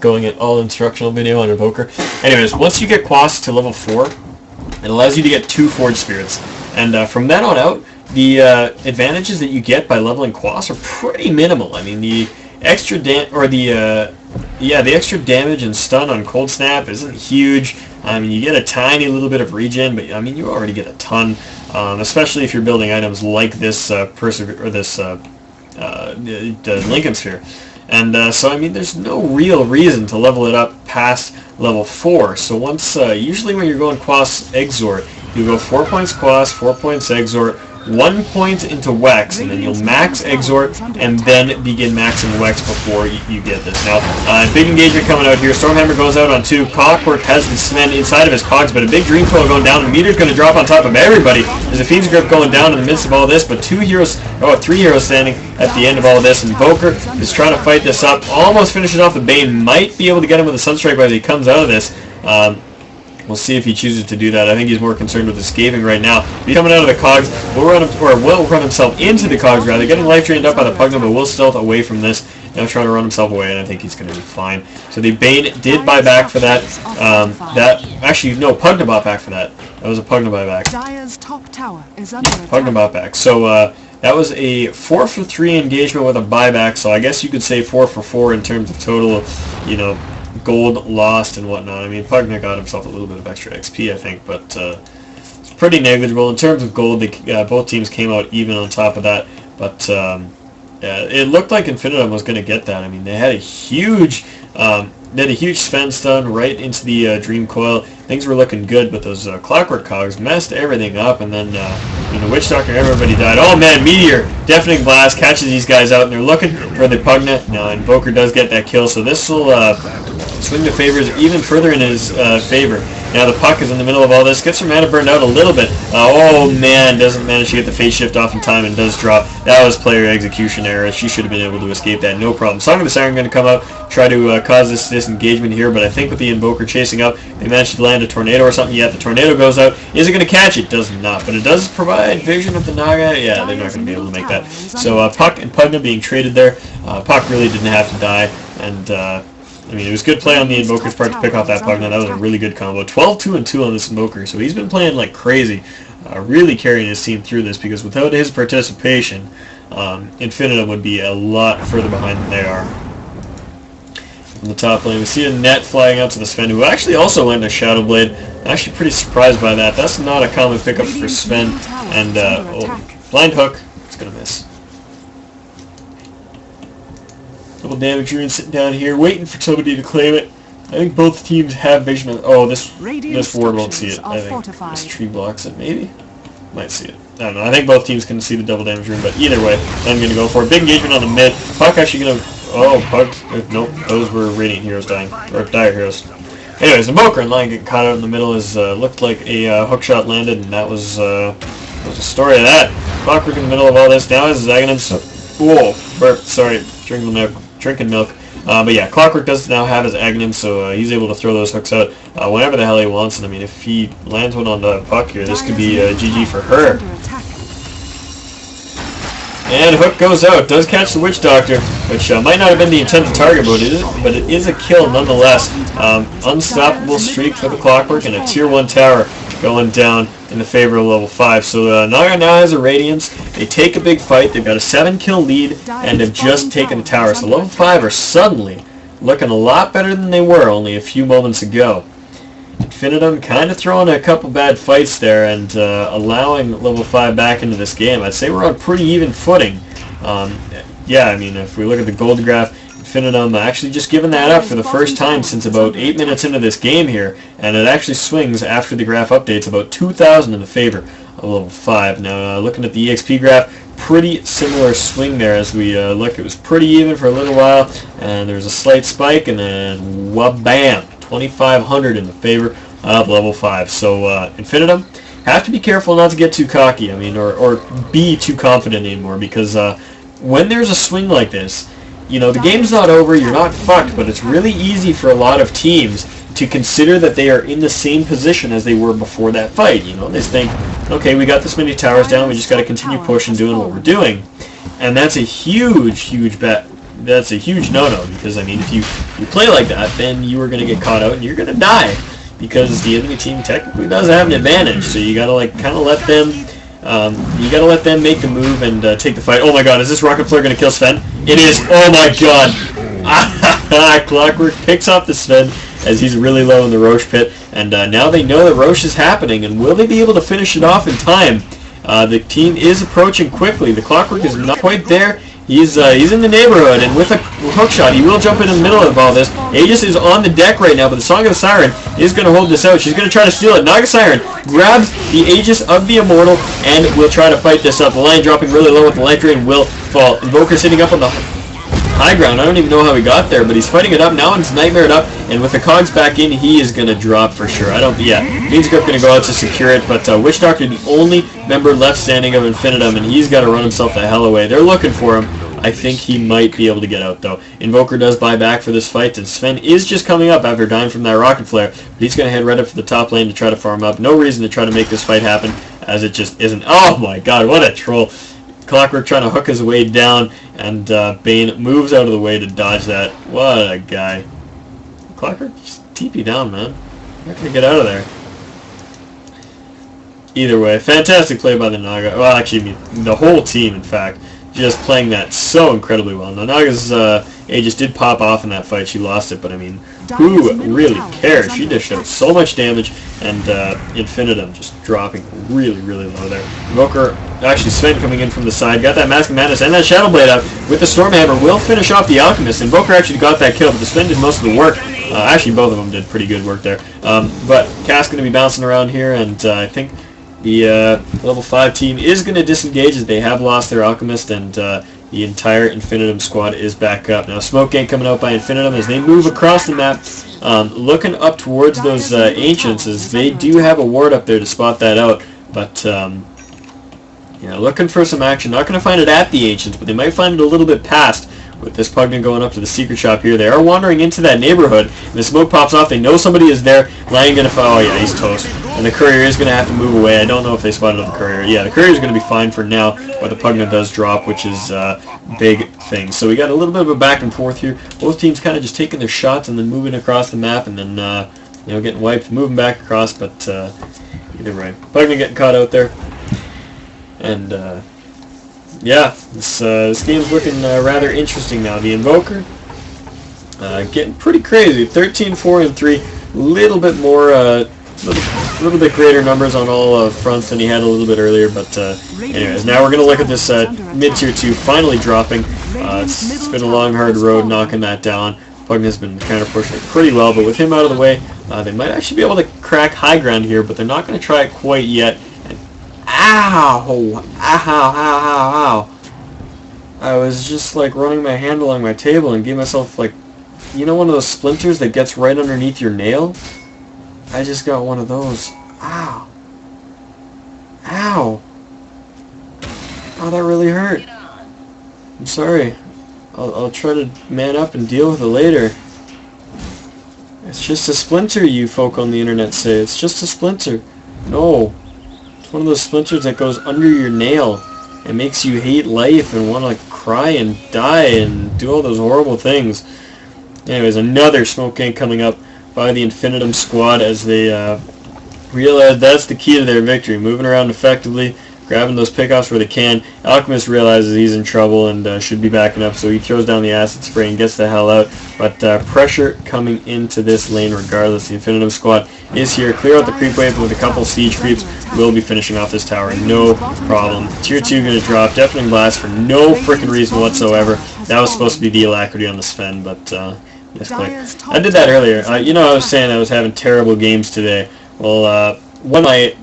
A: going at all instructional video on Invoker. Anyways, once you get Quas to level 4, it allows you to get 2 Forge Spirits. And from then on out, the advantages that you get by leveling Quas are pretty minimal. I mean, the extra the extra damage and stun on Cold Snap isn't huge. I mean, you get a tiny little bit of regen, but I mean, you already get a ton, especially if you're building items like this the Lincoln Sphere. And so, I mean, there's no real reason to level it up past level 4. So once, usually when you're going Quas Exort, you go 4 points Quas, 4 points Exort, 1 point into Wex, and then you'll max Exort, and then begin maxing Wex before you get this. Now, big engagement coming out here. Stormhammer goes out on 2. Clockwork has the Sven inside of his cogs, but a big Dream Coil going down. The meter's going to drop on top of everybody. There's a Fiend's Grip going down in the midst of all this, but 3 heroes standing at the end of all this. Invoker is trying to fight this up, almost finishes off the Bane. Might be able to get him with a Sunstrike as he comes out of this. We'll see if he chooses to do that. I think he's more concerned with escaping right now. He's coming out of the cogs. Will run himself into the cogs rather, getting life drained up by the Pugna, but will stealth away from this. Now trying to run himself away, and I think he's going to be fine. So the Bane did buy back for that. Actually, no, Pugna bought back for that. That was a Pugna buyback.
B: Dire's top tower is under attack.
A: Pugna bought back. So that was a 4 for 3 engagement with a buyback. So I guess you could say 4 for 4 in terms of total, you know, gold lost and whatnot. I mean, Pugna got himself a little bit of extra XP, I think, but it's pretty negligible. In terms of gold, both teams came out even on top of that, but it looked like Infinitum was going to get that. I mean, they had a huge Sven stun right into the Dream Coil. Things were looking good, but those Clockwork Cogs messed everything up, and then the Witch Doctor, everybody died. Oh man, Meteor, Deafening Blast catches these guys out, and they're looking for the Pugna. Now, Invoker does get that kill, so this will swing the favors even further in his favor. Now the Puck is in the middle of all this, gets her mana burned out a little bit. Oh man, doesn't manage to get the Phase Shift off in time and does drop. That was player execution error. She should have been able to escape that, no problem. Song of the Siren going to come out, try to cause this disengagement here, but I think with the Invoker chasing up, they managed to land a Tornado or something. Yeah, the Tornado goes out. Is it going to catch it? Does not, but it does provide vision of the Naga. Yeah, they're not going to be able to make that. So Puck and Pugna being traded there. Puck really didn't have to die, and I mean, it was good play on the Invoker's part to pick off that Pugna. That was a really good combo. 12-2-2 on this Invoker, so he's been playing like crazy, really carrying his team through this, because without his participation, Infinitum would be a lot further behind than they are. In the top lane, we see a net flying out to the Sven, who actually also landed a Shadow Blade. Actually pretty surprised by that. That's not a common pickup for Sven. And, Blind Hook, it's going to miss. Double damage rune sitting down here, waiting for somebody to claim it. I think both teams have vision of... Oh, this ward won't see it. I think this tree blocks it, maybe? Might see it. I don't know. I think both teams can see the double damage rune, but either way, I'm going to go for it. Big engagement on the mid. Puck actually going to... Oh, Puck... Nope, those were Radiant Heroes dying. Or Dire Heroes. Anyways, the Invoker in line getting caught out in the middle is looked like a hookshot landed, and that was the story of that. Clockwork in the middle of all this. Now is Zaganim's... Whoa, burp, sorry. Drinking milk. But yeah, Clockwork does now have his Aghanim, so he's able to throw those hooks out whenever the hell he wants. And I mean, if he lands one on the Puck here, this could be GG for her. And hook goes out. Does catch the Witch Doctor, which might not have been the intended target, but it is a kill nonetheless. Unstoppable streak for the Clockwork, and a tier 1 tower going down in the favor of level 5. So Naga now has a Radiance. They take a big fight. They've got a 7-kill lead, and have just taken the tower. So level 5 are suddenly looking a lot better than they were only a few moments ago. Infinitum kind of throwing a couple bad fights there and allowing level 5 back into this game. I'd say we're on pretty even footing. Yeah, I mean, if we look at the gold graph, Infinitum actually just given that up for the first time since about 8 minutes into this game here, and it actually swings after the graph updates about 2,000 in the favor of level 5. Now, looking at the EXP graph, pretty similar swing there as we look. It was pretty even for a little while, and there was a slight spike, and then wha-bam, 2,500 in the favor of level 5. So Infinitum have to be careful not to get too cocky, I mean, or be too confident anymore, because when there's a swing like this, you know, the game's not over, you're not fucked, but it's really easy for a lot of teams to consider that they are in the same position as they were before that fight. You know, they think, okay, we got this many towers down, we just got to continue pushing, doing what we're doing. And that's a huge bet. That's a huge no-no, because, I mean, if you play like that, then you are going to get caught out and you're going to die, because the enemy team technically does have an advantage. So you got to, like, kind of let them... you gotta let them make the move and take the fight. Oh my god, is this Rocket Flare gonna kill Sven? It is! Oh my god! Clockwork picks off the Sven as he's really low in the Roche pit, and now they know that Roche is happening, and will they be able to finish it off in time? The team is approaching quickly. The Clockwork is not quite there He's in the neighborhood, and with a hook shot, he will jump in the middle of all this. Aegis is on the deck right now, but the Song of the Siren is going to hold this out. She's going to try to steal it. Naga Siren grabs the Aegis of the Immortal and will try to fight this up. The line dropping really low with the Light Drain will fall. Invoker sitting up on the high ground. I don't even know how he got there, but he's fighting it up. Now it's Nightmared up, and with the cogs back in, he is going to drop for sure. Means Grip going to go out to secure it, but Witch Doctor, the only member left standing of Infinitum, and he's got to run himself the hell away. They're looking for him. I think he might be able to get out, though. Invoker does buy back for this fight, and Sven is just coming up after dying from that Rocket Flare, but he's going to head right up to the top lane to try to farm up. No reason to try to make this fight happen, as it just isn't. Oh my god, what a troll. Clockwork trying to hook his way down, and Bane moves out of the way to dodge that. What a guy. Clockwork, just TP down, man. You're not going to get out of there. Either way, fantastic play by the Naga. Well, actually, the whole team, in fact. Just playing that so incredibly well. Now, Naga's Aegis did pop off in that fight. She lost it, but I mean, who really cares? She dished out so much damage, and Infinitum just dropping really, really low there. Invoker, actually Sven coming in from the side, got that Mask of Madness and that Shadow Blade out with the Stormhammer. Will finish off the Alchemist. Invoker actually got that kill, but the Sven did most of the work. Actually, both of them did pretty good work there. But Cass going to be bouncing around here, and I think the level 5 team is going to disengage as they have lost their Alchemist, and the entire Infinitum squad is back up. Now Smoke Gang coming out by Infinitum as they move across the map, looking up towards those Ancients, as they do have a ward up there to spot that out, but looking for some action. Not going to find it at the Ancients, but they might find it a little bit past. With this Pugnan going up to the secret shop here, they are wandering into that neighborhood, and the smoke pops off. They know somebody is there. Lion going to fall. Oh yeah, he's toast. And the courier is going to have to move away. I don't know if they spotted the courier. Yeah, the courier is going to be fine for now, but the Pugnan does drop, which is a big thing. So we got a little bit of a back and forth here. Both teams kind of just taking their shots and then moving across the map, and then getting wiped, moving back across. But either way, Pugnan getting caught out there, and yeah, this game's looking rather interesting now. The Invoker getting pretty crazy. 13-4-3, little bit more, little bit greater numbers on all fronts than he had a little bit earlier. But anyways, now we're gonna look at this mid tier 2 finally dropping. It's been a long, hard road knocking that down. Pugnan has been kind of pushing it pretty well, but with him out of the way, they might actually be able to crack high ground here, but they're not going to try it quite yet. Ow! Ow, ow, ow, ow. I was just like running my hand along my table and gave myself like, one of those splinters that gets right underneath your nail? I just got one of those. Ow. Ow. Oh, that really hurt. I'm sorry. I'll try to man up and deal with it later. It's just a splinter, you folk on the internet say. It's just a splinter. No. One of those splinters that goes under your nail and makes you hate life and want to cry and die and do all those horrible things. Anyways, another Smoke Gang coming up by the Infinitum squad as they realize that's the key to their victory. Moving around effectively, grabbing those pickoffs where they can. Alchemist realizes he's in trouble and should be backing up, so he throws down the acid spray and gets the hell out. But pressure coming into this lane regardless. The Infinitum squad is here. Clear out the creep wave with a couple siege creeps. Will be finishing off this tower, no problem. Tier 2 going to drop. Deafening Blast for no freaking reason whatsoever. That was supposed to be the alacrity on the Sven, but misclick. I did that earlier. I was saying I was having terrible games today. Well, one of my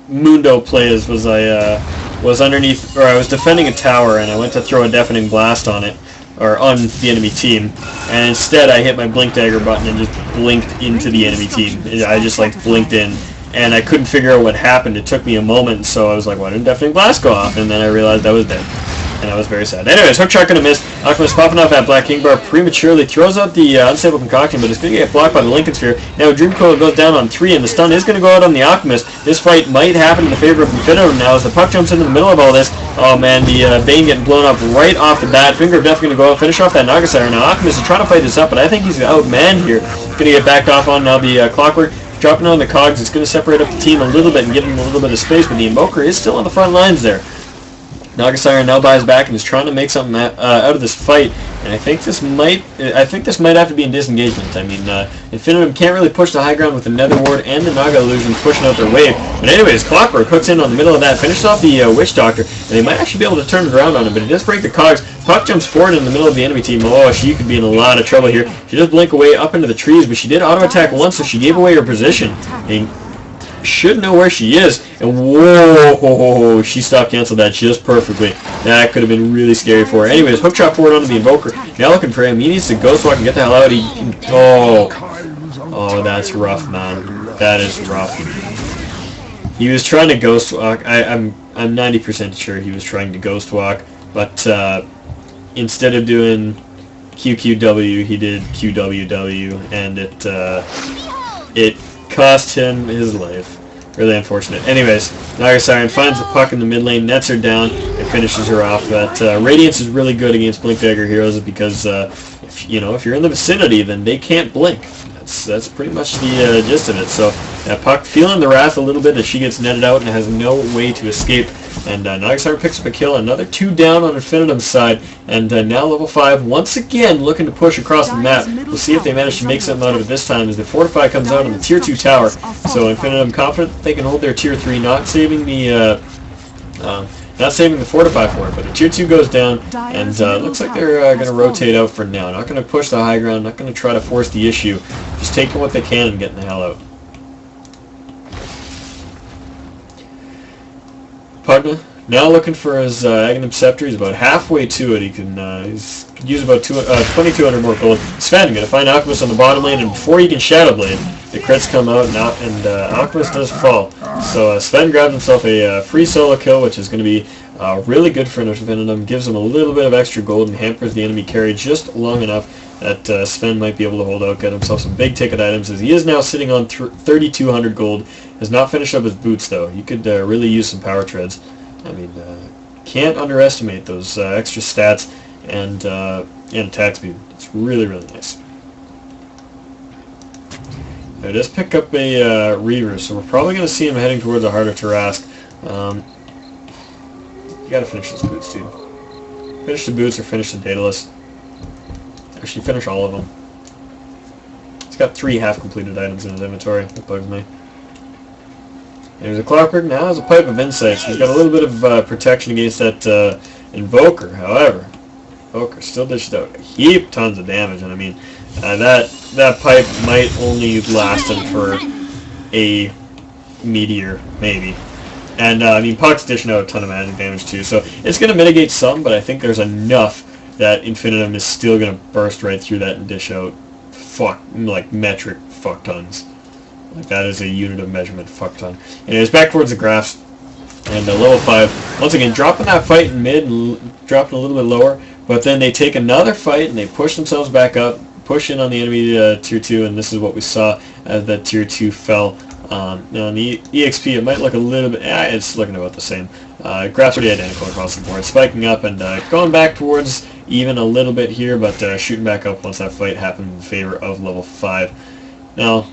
A: Mundo plays was I was underneath, or I was defending a tower, and I went to throw a Deafening Blast on it, or on the enemy team, and instead I hit my Blink Dagger button and just blinked into the enemy team. I just like blinked in, and I couldn't figure out what happened. It took me a moment, so I was like, why didn't Deafening Blast go off? And then I realized I was dead. And I was very sad. Anyways, Hook Shot gonna miss. Alchemist popping off that Black King Bar prematurely, throws out the Unstable Concoction, but it's gonna get blocked by the Lincoln Sphere. Now Dream Coil goes down on 3, and the stun is gonna go out on the Alchemist. This fight might happen in the favor of Infinitum now as the puck jumps into the middle of all this. Oh man, the Bane getting blown up right off the bat. Finger of Death gonna go out, finish off that Naga Siren. Now Alchemist is trying to fight this up, but I think he's outmanned here. Gonna get backed off on now the Clockwork. Dropping on the cogs, it's going to separate up the team a little bit and give them a little bit of space, but the Invoker is still on the front lines there. Nagasara now buys back and is trying to make something out of this fight, and I think this might have to be in disengagement. I mean, Infinitum can't really push the high ground with the Nether Ward and the Naga illusions pushing out their wave. But anyways, Clockwork hooks in on the middle of that, finishes off the Witch Doctor, and they might actually be able to turn it around on him, but it does break the cogs. Puck jumps forward in the middle of the enemy team. Oh, she could be in a lot of trouble here. She does blink away up into the trees, but she did auto attack once, so she gave away her position. And should know where she is, and whoa, she stopped canceled that just perfectly. That could have been really scary for her. Anyways, hook shot forward onto the Invoker. Now looking for him. He needs to ghost walk and get the hell out. Oh, that's rough, man. That is rough. He was trying to ghost walk. I'm 90% sure he was trying to ghost walk, but instead of doing QQW, he did QWW, and it cost him his life. Really unfortunate. Anyways, Nagasara finds the puck in the mid lane, nets her down, and finishes her off. But Radiance is really good against Blink Dagger heroes because if you're in the vicinity, then they can't blink. That's pretty much the gist of it. So Puck feeling the wrath a little bit as she gets netted out and has no way to escape. And Nagasara picks up a kill, another 2 down on Infinitum's side, and now level 5 once again looking to push across the map. We'll see if they manage to make something out of it this time as the Fortify comes out on the Tier 2 tower. So Infinitum confident that they can hold their Tier 3, not saving the Fortify for it, but the Tier 2 goes down, and looks like they're going to rotate out for now. Not going to push the high ground, not going to try to force the issue, just taking what they can and getting the hell out. Pugna now looking for his Aghanim Scepter. He's about halfway to it. He can use about 2,200 more gold. Sven going to find Alchemist on the bottom lane, and before he can Shadow Blade, the crits come out, and Alchemist does fall. So Sven grabs himself a free solo kill, which is going to be really good for Infinitum. Gives him a little bit of extra gold and hampers the enemy carry just long enough that Sven might be able to hold out, get himself some big ticket items, as he is now sitting on 3,200 gold. Has not finished up his boots, though. He could really use some power treads. I mean, can't underestimate those extra stats and attack speed. It's really, really nice. I just pick up a Reaver, so we're probably going to see him heading towards a harder Tarask. You got to finish those boots, dude. Finish the boots or finish the Daedalus. Actually, finish all of them. He's got 3 half-completed items in his inventory. That bugs me. There's a Clockwork, now has a Pipe of Insight, so he's got a little bit of protection against that Invoker. However, Invoker still dished out a heap tons of damage, and I mean, that Pipe might only last him for a meteor, maybe. And, I mean, Puck's dishing out a ton of magic damage, too, so it's going to mitigate some, but I think there's enough that Infinitum is still going to burst right through that and dish out metric fuck tons. Like, that is a unit of measurement, fuck ton. Anyways, back towards the graphs, and level 5, once again, dropping that fight in mid, and dropping a little bit lower, but then they take another fight, and they push themselves back up, push in on the enemy Tier 2, and this is what we saw as that Tier 2 fell. Now, on the EXP, it might look a little bit, it's looking about the same. Graphs are identical across the board, spiking up and going back towards even a little bit here, but shooting back up once that fight happened in favor of level 5. Now,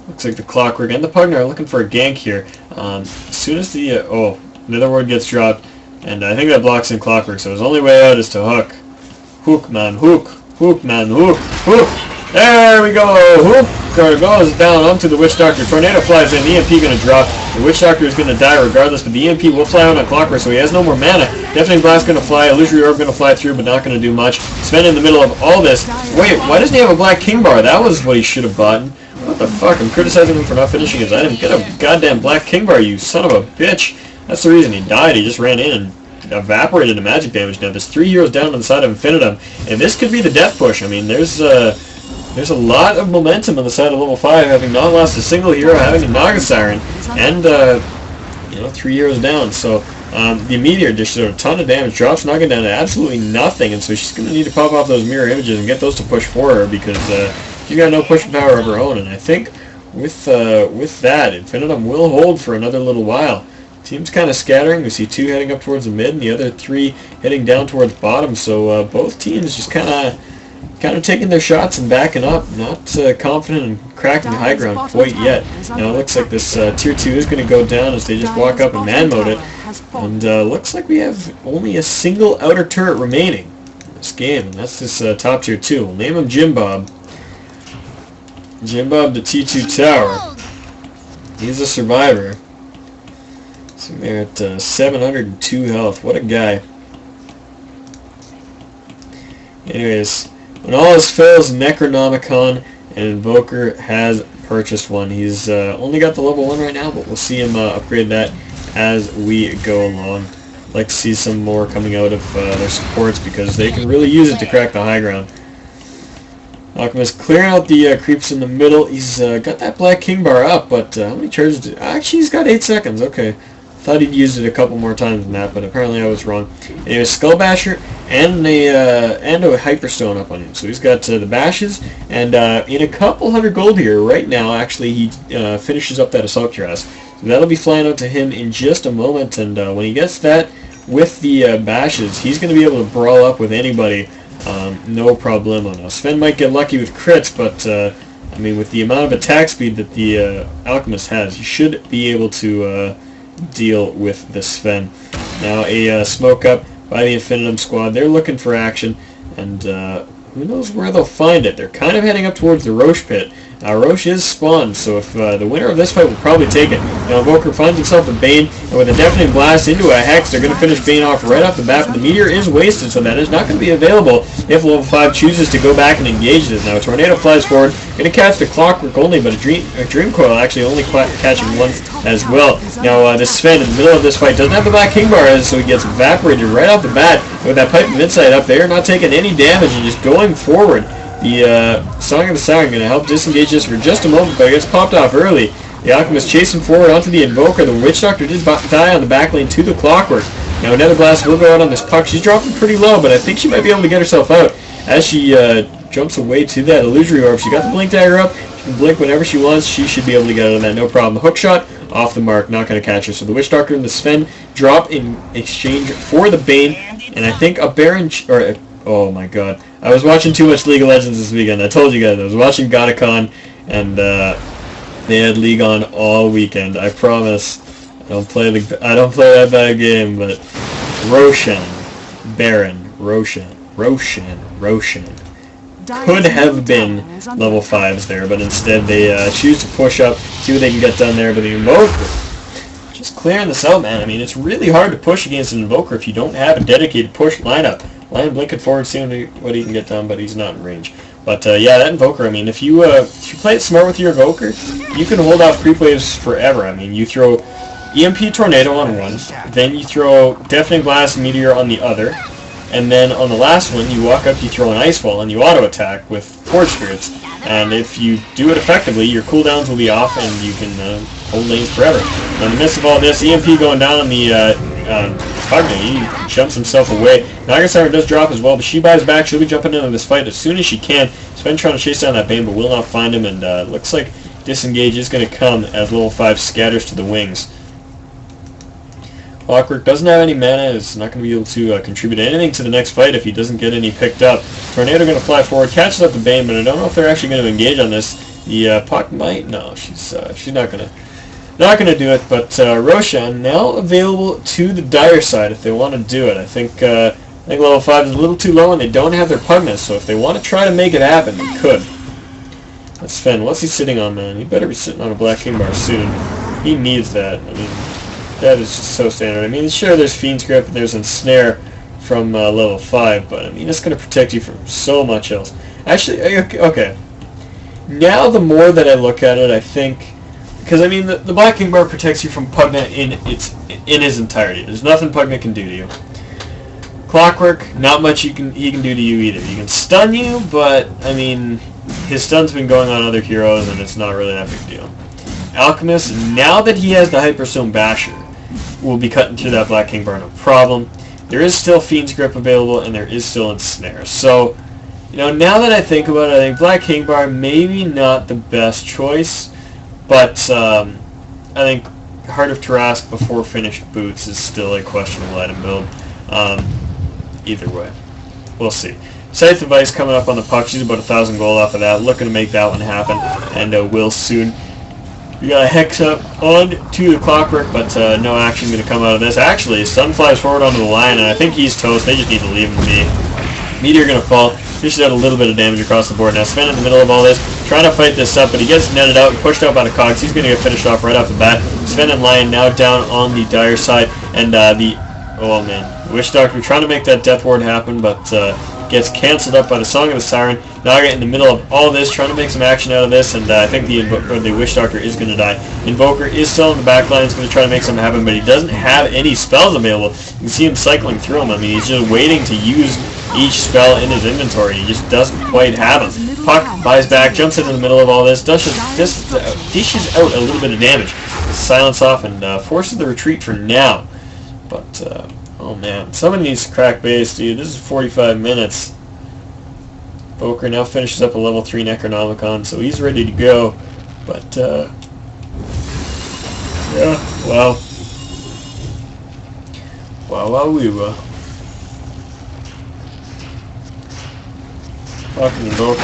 A: looks like the Clockwork and the Pugna are looking for a gank here. As soon as the Nether Ward gets dropped, and I think that blocks in Clockwork, so his only way out is to hook. Hook, man, hook. Hook, man, hook. Hook! There we go! Hook goes down onto the Witch Doctor. Tornado flies in, the EMP going to drop. The Witch Doctor is going to die regardless, but the EMP will fly out on Clockwork, so he has no more mana. Deafening Blast going to fly, Illusory Orb going to fly through, but not going to do much. Sven in the middle of all this. Wait, why doesn't he have a Black King Bar? That was what he should have bought. What the fuck? I'm criticizing him for not finishing his item. Get a goddamn Black King Bar, you son of a bitch. That's the reason he died. He just ran in and evaporated the magic damage. Now, there's 3 heroes down on the side of Infinitum, and this could be the death push. I mean, there's a lot of momentum on the side of level 5, having not lost a single hero, having a Naga Siren, and 3 heroes down. So the Meteor dishes out a ton of damage, drops Naga down to absolutely nothing, and so she's going to need to pop off those mirror images and get those to push for her, because she's got no pushing power of her own. And I think with that, Infinitum will hold for another little while. Team's kind of scattering. We see 2 heading up towards the mid, and the other 3 heading down towards bottom. So both teams just kind of kind of taking their shots and backing up. Not confident in cracking the high ground quite yet. Now it looks like this tier 2 is going to go down as they just walk up and man mode it. And looks like we have only a single outer turret remaining in this game, and that's this top tier 2. We'll name him Jim Bob. Jim Bob the T2 tower. He's a survivor. So they're at 702 health. What a guy. Anyways, when all else fails, Necronomicon and Invoker has purchased one. He's only got the level 1 right now, but we'll see him upgrade that as we go along. I'd like to see some more coming out of their supports because they can really use it to crack the high ground. Alchemist clearing out the creeps in the middle. He's got that Black King bar up, but how many charges did... Actually, he's got 8 seconds. Okay. Thought he'd used it a couple more times than that, but apparently I was wrong. Anyway, Skull Basher and a Hyperstone up on him. So he's got the bashes, and in a couple hundred gold here right now, actually, he finishes up that Assault Cuirass. So that'll be flying out to him in just a moment, and when he gets that with the bashes, he's going to be able to brawl up with anybody, no problemo. Now, Sven might get lucky with crits, but I mean, with the amount of attack speed that the Alchemist has, you should be able to deal with the Sven. Now a smoke up by the Infinitum squad. They're looking for action, and who knows where they'll find it. They're kind of heading up towards the Roche pit. Roche is spawned, so if the winner of this fight will probably take it. Now Invoker finds himself a Bane, and with a Deafening Blast into a Hex, they're going to finish Bane off right off the bat, but the Meteor is wasted, so that is not going to be available if level 5 chooses to go back and engage this. Now a Tornado flies forward, going to catch the Clockwork only, but a Dream Coil actually only catching one as well. Now this Sven in the middle of this fight doesn't have the Black King bar, so he gets evaporated right off the bat. With that Pipe of Insight up, they are not taking any damage and just going forward. The Song of the Siren going to help disengage this for just a moment, but it gets popped off early. The Alchemist chasing forward onto the Invoker. The Witch Doctor did die on the back lane to the Clockwork. Now another blast will go out on this Puck. She's dropping pretty low, but I think she might be able to get herself out as she jumps away to that Illusory Orb. She got the Blink Dagger up. She can blink whenever she wants. She should be able to get out of that, no problem. The Hook Shot off the mark, not going to catch her. So the Witch Doctor and the Sven drop in exchange for the Bane, and I think a Baron... Oh my god. I was watching too much League of Legends this weekend. I told you guys. I was watching Godacon, and they had League on all weekend. I promise. I don't play that bad game, but Roshan, Baron, Roshan could have been level 5s there, but instead they choose to push up, see what they can get done there. But the Invoker, just clearing this out, man. I mean, it's really hard to push against an Invoker if you don't have a dedicated push lineup. Lion blinking forward, seeing what he can get done, but he's not in range. But yeah, that Invoker, I mean, if you play it smart with your Invoker, you can hold off creep waves forever. I mean, you throw EMP Tornado on one, then you throw Deafening Blast Meteor on the other, and then on the last one, you walk up, you throw an Ice Wall, and you auto-attack with Forge Spirits. And if you do it effectively, your cooldowns will be off, and you can hold lanes forever. Now, in the midst of all this, EMP going down on the Pugna, he jumps himself away. Naga Siren does drop as well, but she buys back. She'll be jumping into this fight as soon as she can. Sven trying to chase down that Bane, but will not find him, and looks like Disengage is going to come as level 5 scatters to the wings. Clockwork doesn't have any mana, is not going to be able to contribute anything to the next fight if he doesn't get any picked up. Tornado going to fly forward, catches up the Bane, but I don't know if they're actually going to engage on this. The Puck might, no, she's not going to do it. But Roshan now available to the Dire side if they want to do it. I think level 5 is a little too low, and they don't have their Pugness, so if they want to try to make it happen, they could. That's Sven. What's he sitting on, man? He better be sitting on a Black King bar soon. He needs that. I mean, that is just so standard. I mean, sure, there's Fiend's Grip and there's Ensnare from level 5, but I mean, it's going to protect you from so much else. Actually, okay. Now the more that I look at it, I think, because I mean, the Black King bar protects you from Pugna in his entirety. There's nothing Pugna can do to you. Clockwork, not much he can do to you either. He can stun you, but I mean, his stun's been going on other heroes, and it's not really that big a deal. Alchemist, now that he has the Hyperstone Basher, will be cutting through that Black King bar no problem. There is still Fiend's Grip available, and there is still Ensnare. So, you know, now that I think about it, I think Black King bar maybe not the best choice, but I think Heart of Tarask before finished boots is still a questionable item build. Either way, we'll see. Scythe of Ice coming up on the puck. She's about 1,000 gold off of that. Looking to make that one happen, and will soon. We got a Hex up on to the Clockwork, but no action going to come out of this. Actually, Stun flies forward onto the line, and I think he's toast. They just need to leave him be. Meteor going to fall. Dishes out a little bit of damage across the board. Now Sven in the middle of all this, trying to fight this up, but he gets netted out and pushed out by the Cogs. He's going to get finished off right off the bat. Sven and Lion now down on the dire side, and oh man, Wish Doctor trying to make that Death Ward happen, but gets cancelled up by the Song of the Siren. Naga in the middle of all this, trying to make some action out of this, and I think the Wish Doctor is going to die. Invoker is still in the back line, is going to try to make something happen, but he doesn't have any spells available. You can see him cycling through them. I mean, he's just waiting to use each spell in his inventory. He just doesn't quite have them. Puck buys back, jumps into the middle of all this, dishes out a little bit of damage. Silence off and forces the retreat for now. But, oh man, someone needs to crack base, dude. This is 45 minutes. Boker now finishes up a level 3 Necronomicon, so he's ready to go. But, yeah, well. Wow. Talking to Boker.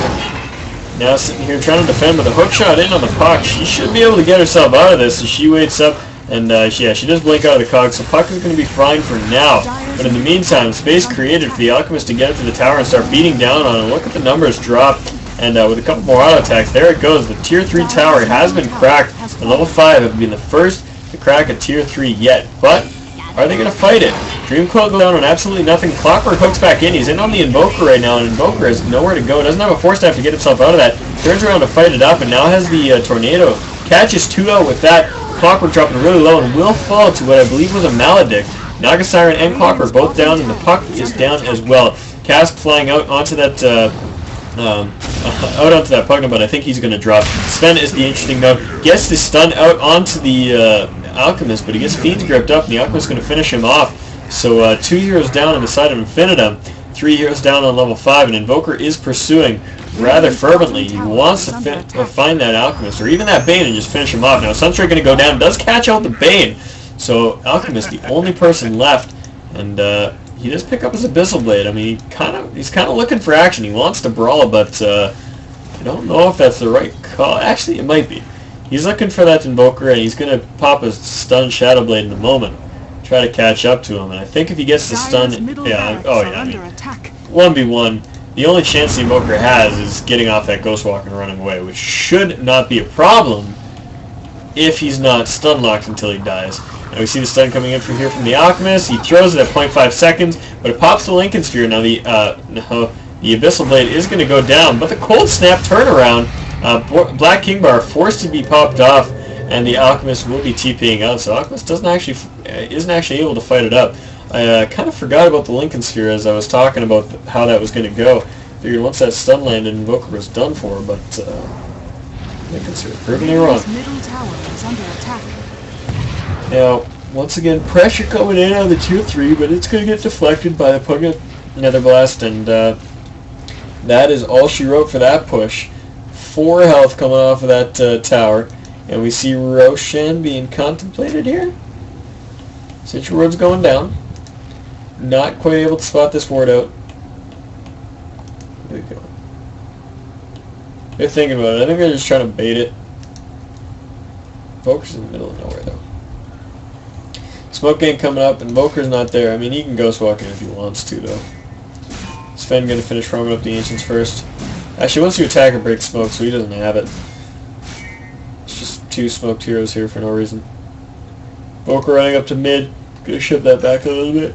A: Now sitting here trying to defend with a hook shot in on the puck. She should be able to get herself out of this as she waits up. And yeah, she does blink out of the cog, so puck is going to be fine for now. But in the meantime, space created for the Alchemist to get up to the tower and start beating down on it. Look at the numbers drop. And with a couple more auto attacks, there it goes. The Tier 3 tower has been cracked. And level 5 have been the first to crack a Tier 3 yet. But are they going to fight it? Dreamcoil goes down on absolutely nothing. Clockwork hooks back in. He's in on the Invoker right now, and Invoker has nowhere to go. Doesn't have a Force Staff to get himself out of that. Turns around to fight it up, and now has the Tornado. Catches 2 out with that. Clockwork dropping really low and will fall to what I believe was a Maledict. Naga Siren and Clockwork both down, and the puck is down as well. Cask flying out onto that puck, but I think he's going to drop. Sven is the interesting note. Gets the stun out onto the Alchemist, but he gets Fiends gripped up, and the Alchemist is going to finish him off. So 2 heroes down on the side of Infinitum, 3 heroes down on level 5, and Invoker is pursuing rather fervently. He wants to find that Alchemist, or even that Bane, and just finish him off. Now Sunstrike going to go down, does catch out the Bane, so Alchemist the only person left, and he does pick up his Abyssal Blade. I mean, he's kind of looking for action. He wants to brawl, but I don't know if that's the right call. Actually, it might be. He's looking for that Invoker, and he's going to pop a stun Shadow Blade in a moment. Try to catch up to him, and I think if he gets the stun, yeah, oh yeah, I mean, 1v1, the only chance the Invoker has is getting off that Ghostwalk and running away, which should not be a problem if he's not stun locked until he dies. Now we see the stun coming in from here from the Alchemist. He throws it at 0.5 seconds, but it pops the Lincoln Sphere. Now the Abyssal Blade is going to go down, but the Cold Snap turnaround, Black King Bar forced to be popped off, and the Alchemist will be TPing out. So Alchemist isn't actually able to fight it up. I kind of forgot about the Lincoln Sphere as I was talking about how that was going to go. Figured once that stun landed, Invoker was done for, but Lincoln Sphere proving me wrong. Now, once again, pressure coming in on the Tier 3, but it's going to get deflected by the Pugna Nether Blast, and that is all she wrote for that push. 4 health coming off of that tower, and we see Roshan being contemplated here. Citrus Ward's going down. Not quite able to spot this ward out. Where are they going? They're thinking about it. I think they're just trying to bait it. Invoker's in the middle of nowhere, though. Smoke Gang coming up, and Invoker's not there. I mean, he can Ghostwalk in if he wants to, though. Sven going to finish roaming up the Ancients first. Actually, once you attack, it breaks smoke, so he doesn't have it. It's just 2 smoked heroes here for no reason. Invoker running up to mid. Gonna ship that back a little bit.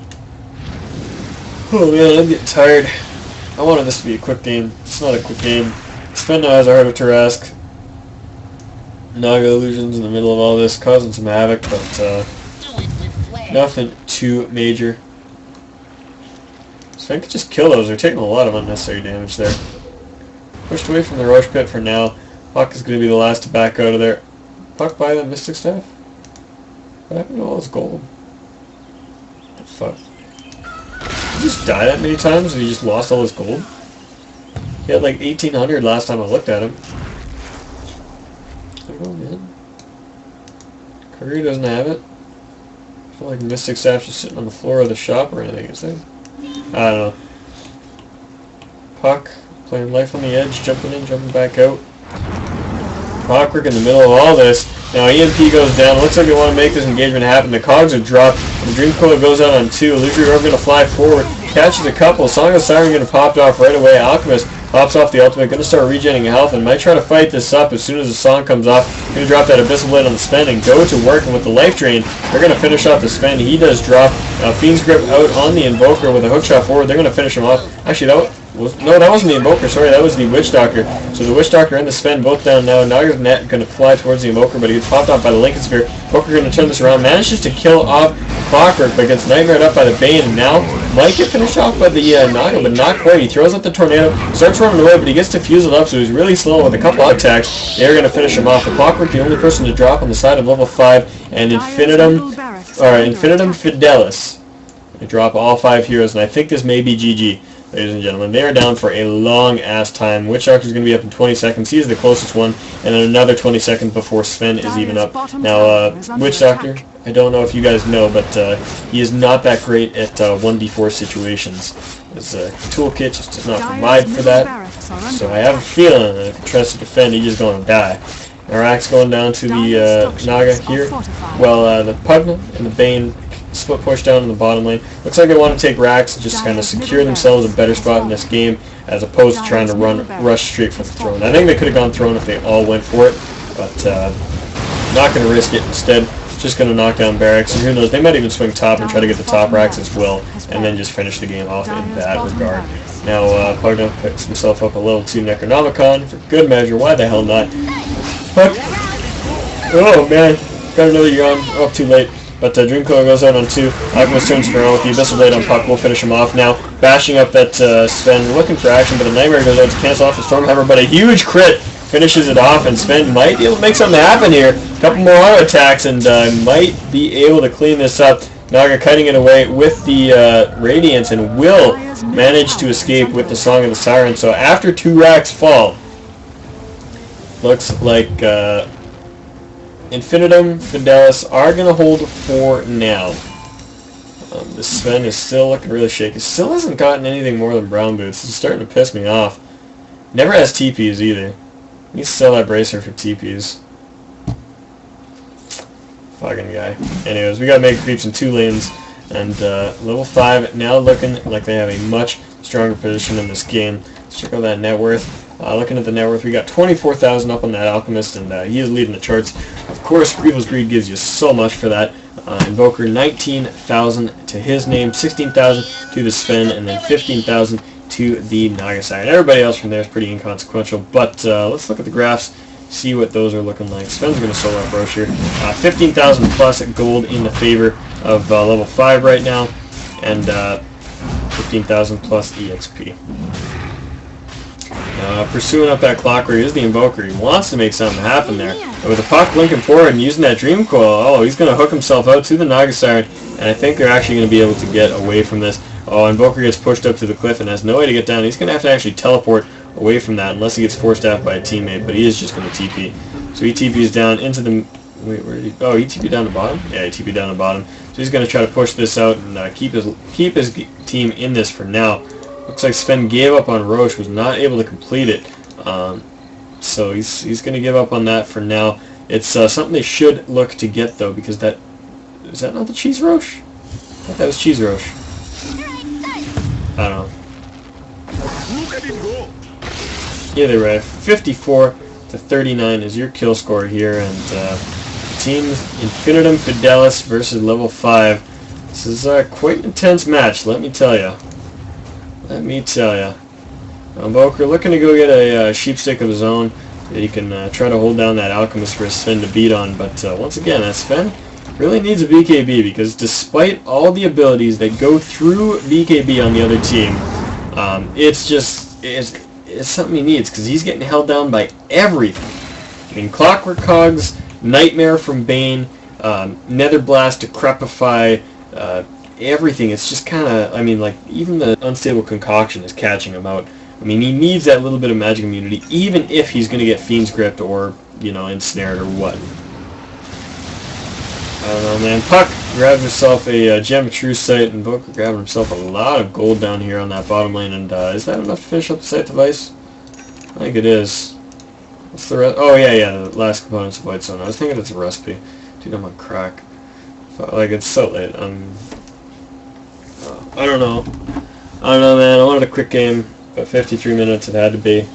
A: Oh man, I'm getting tired. I wanted this to be a quick game. It's not a quick game. Sven now has a Heart of Tarask. Naga Illusions in the middle of all this, causing some havoc, but nothing too major. Sven could just kill those. They're taking a lot of unnecessary damage there. Pushed away from the Rush Pit for now. Puck is going to be the last to back out of there. Puck by the Mystic Staff? What happened to all his gold? What the fuck? Did he just die that many times and he just lost all his gold? He had like 1,800 last time I looked at him. I don't know, man. Courier doesn't have it. I feel like Mystic Staff's just sitting on the floor of the shop or anything, is there? I don't know. Puck playing life on the edge, jumping in, jumping back out. Clockwork in the middle of all this. Now EMP goes down. Looks like they want to make this engagement happen. The cogs are dropped. The Dream Coil goes out on 2. Illusory Orb going to fly forward. Catches a couple. Song of the Siren going to pop off right away. Alchemist pops off the ultimate. Going to start regenerating health and might try to fight this up as soon as the song comes off. Going to drop that Abyssal Blade on the spend and go to work. And with the life drain, they're going to finish off the spend. He does drop. Fiend's Grip out on the Invoker with a hookshot forward. They're going to finish him off. Actually, that wasn't the Invoker, sorry, that was the Witch Doctor. So the Witch Doctor and the spend both down now. Naga's net going to fly towards the Invoker, but he gets popped off by the Lincoln Sphere. Invoker going to turn this around, manages to kill off Clockwork, but gets nightmared up by the Bane, and now might get finished off by the Naga, but not quite. He throws up the Tornado, starts running away, but he gets defused up, so he's really slow with a couple of attacks. They're going to finish him off. The Clockwork, the only person to drop on the side of level 5, and Infinitum Fidelis. They drop all 5 heroes, and I think this may be GG. Ladies and gentlemen, they are down for a long-ass time. Witch Doctor is going to be up in 20 seconds. He's the closest one, and then another 20 seconds before Sven is even up. Now, Witch Doctor, I don't know if you guys know, but he is not that great at 1d4 situations. His toolkit just does not provide for that, so I have a feeling that if he tries to defend, he's just going to die. Arak's going down to the Naga here. Well, the Pugna and the Bane split push down in the bottom lane. Looks like they want to take Rax and just kind of secure themselves a better spot in this game as opposed to trying to rush straight for the throne. I think they could have gone throne if they all went for it, but not going to risk it. Instead, just going to knock down Barracks, and who knows, they might even swing top and try to get the top Rax as well, and then just finish the game off in that regard. Now, Pugna picks himself up a level 2 Necronomicon for good measure. Why the hell not? Puck. Oh man, got another yawn. Oh, too late. But Dream Coil goes out on 2. Alchemist turns around with the Abyssal Blade on Puck. We'll finish him off now. Bashing up that Sven, looking for action, but the Nightmare goes out to cancel off the Stormhammer, but a huge crit finishes it off, and Sven might be able to make something happen here. A couple more auto attacks, and might be able to clean this up. Naga kiting it away with the Radiance, and will manage to escape with the Song of the Siren. So after 2 racks fall, looks like Infinitum, Fidelis are going to hold for now. The Sven is still looking really shaky. Still hasn't gotten anything more than brown boots. It's starting to piss me off. Never has TPs either. Needs to sell that bracer for TPs. Fucking guy. Anyways, we got Mega Creeps in 2 lanes. And level 5 now looking like they have a much stronger position in this game. Let's check out that net worth. Looking at the net worth, we got 24,000 up on that Alchemist, and he is leading the charts. Of course, Evil's Greed gives you so much for that. Invoker, 19,000 to his name, 16,000 to the Sven, and then 15,000 to the Naga side. Everybody else from there is pretty inconsequential, but let's look at the graphs, see what those are looking like. Sven's going to solo up Roche here. 15,000 plus gold in the favor of level 5 right now, and 15,000 plus EXP. Pursuing up that Clockwork is the Invoker. He wants to make something happen there. And with the Puck linking forward and using that Dream Coil, oh, he's going to hook himself out to the Naga Siren, and I think they're actually going to be able to get away from this. Oh, Invoker gets pushed up to the cliff and has no way to get down. He's going to have to actually teleport away from that unless he gets forced out by a teammate, but he is just going to TP. So he TPs down into the... Wait, where did he... Oh, he TP'd down the bottom? Yeah, he TP'd down the bottom. So he's going to try to push this out and keep his team in this for now. Looks like Sven gave up on Roche, was not able to complete it. So he's going to give up on that for now. It's something they should look to get, though, because that... Is that not the Cheese Roche? I thought that was Cheese Roche. I don't know. Either way, 54 to 39 is your kill score here, and Team Infinitum Fidelis versus level 5. This is quite an intense match, let me tell you. Let me tell you. Invoker looking to go get a sheepstick of his own that he can try to hold down that Alchemist for Sven to beat on, but once again, that Sven really needs a BKB, because despite all the abilities that go through BKB on the other team, it's something he needs, because he's getting held down by everything. I mean, Clockwork Cogs, Nightmare from Bane, Nether Blast, Decrepify, everything. It's just kind of, I mean, like, even the Unstable Concoction is catching him out. I mean, he needs that little bit of magic immunity, even if he's going to get Fiend's Gripped or, you know, ensnared or what. I don't know, man. Puck grabbed himself a Gem of True Sight, and Invoker grabbed himself a lot of gold down here on that bottom lane, and is that enough to finish up the Sight Device? I think it is. What's the rest? Oh yeah, the last components of White Zone. I was thinking it's a recipe. Dude, I'm on crack. Like, it's so late. I don't know. Man. I wanted a quick game, but 53 minutes it had to be.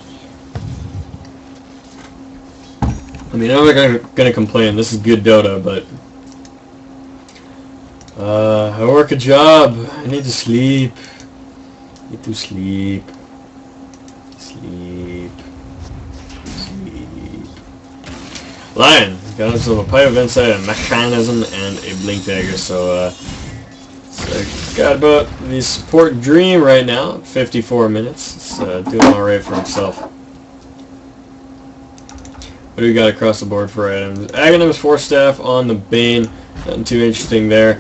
A: I mean, I'm not gonna complain. This is good Dota, but I work a job. I need to sleep. Sleep. Lion got himself a Pipe of Insight, a Mechanism, and a Blink Dagger. So got about the support Dream right now. 54 minutes. It's doing all right for himself. What do we got across the board for items? Aghanim's Force Staff on the Bane. Nothing too interesting there.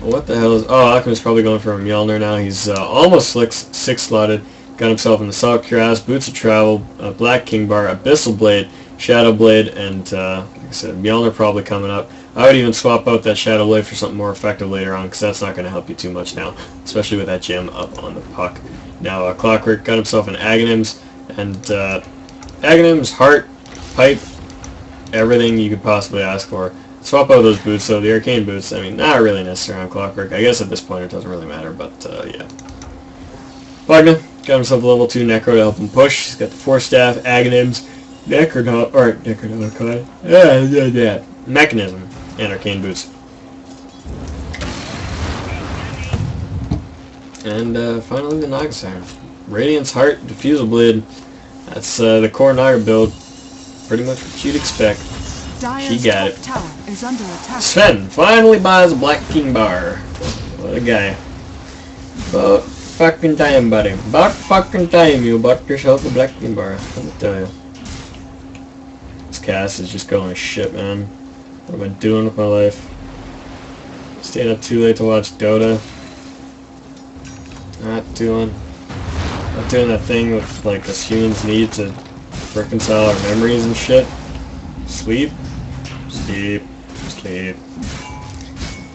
A: What the hell is... Oh, Alchemist's probably going for a Mjolnir now. He's almost 6 slotted. Got himself in the Salt Cuirass, Boots of Travel, Black King Bar, Abyssal Blade, Shadow Blade, and like I said, Mjolnir probably coming up. I would even swap out that Shadow Blade for something more effective later on, because that's not going to help you too much now, especially with that gem up on the puck. Now, Clockwork got himself an Aghanim's, and Aghanim's Heart, Pipe, everything you could possibly ask for. Swap out those boots, though. The Arcane Boots, I mean, not really necessary on Clockwork. I guess at this point it doesn't really matter, but yeah. Wagner got himself a level 2 Necro to help him push. He's got the Force Staff, Aghanim's, Mechanism, and Arcane Boots. And finally the Naga Siren. Radiant's Heart, Diffusal Blade. That's the core Naga build. Pretty much what you'd expect. She got it.
B: Tower is under attack.
A: Sven finally buys a Black King Bar. What a guy. About fucking time, buddy. About fucking time you bought yourself a Black King Bar. Let me tell you. This cast is just going to shit, man. What am I doing with my life? Staying up too late to watch Dota. Not doing that thing with like us humans need to reconcile our memories and shit. Sleep.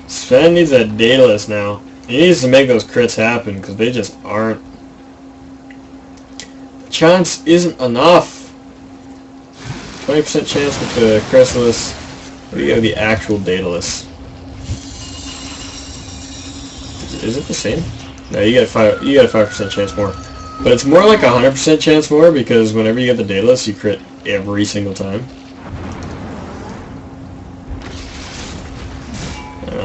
A: Sven needs a Daedalus now. He needs to make those crits happen because they just aren't. The chance isn't enough. 20% chance with the Chrysalis. What do you have the actual Daedalus? Is it the same? No, you get a 5% chance more. But it's more like 100% chance more because whenever you get the Daedalus, you crit every single time.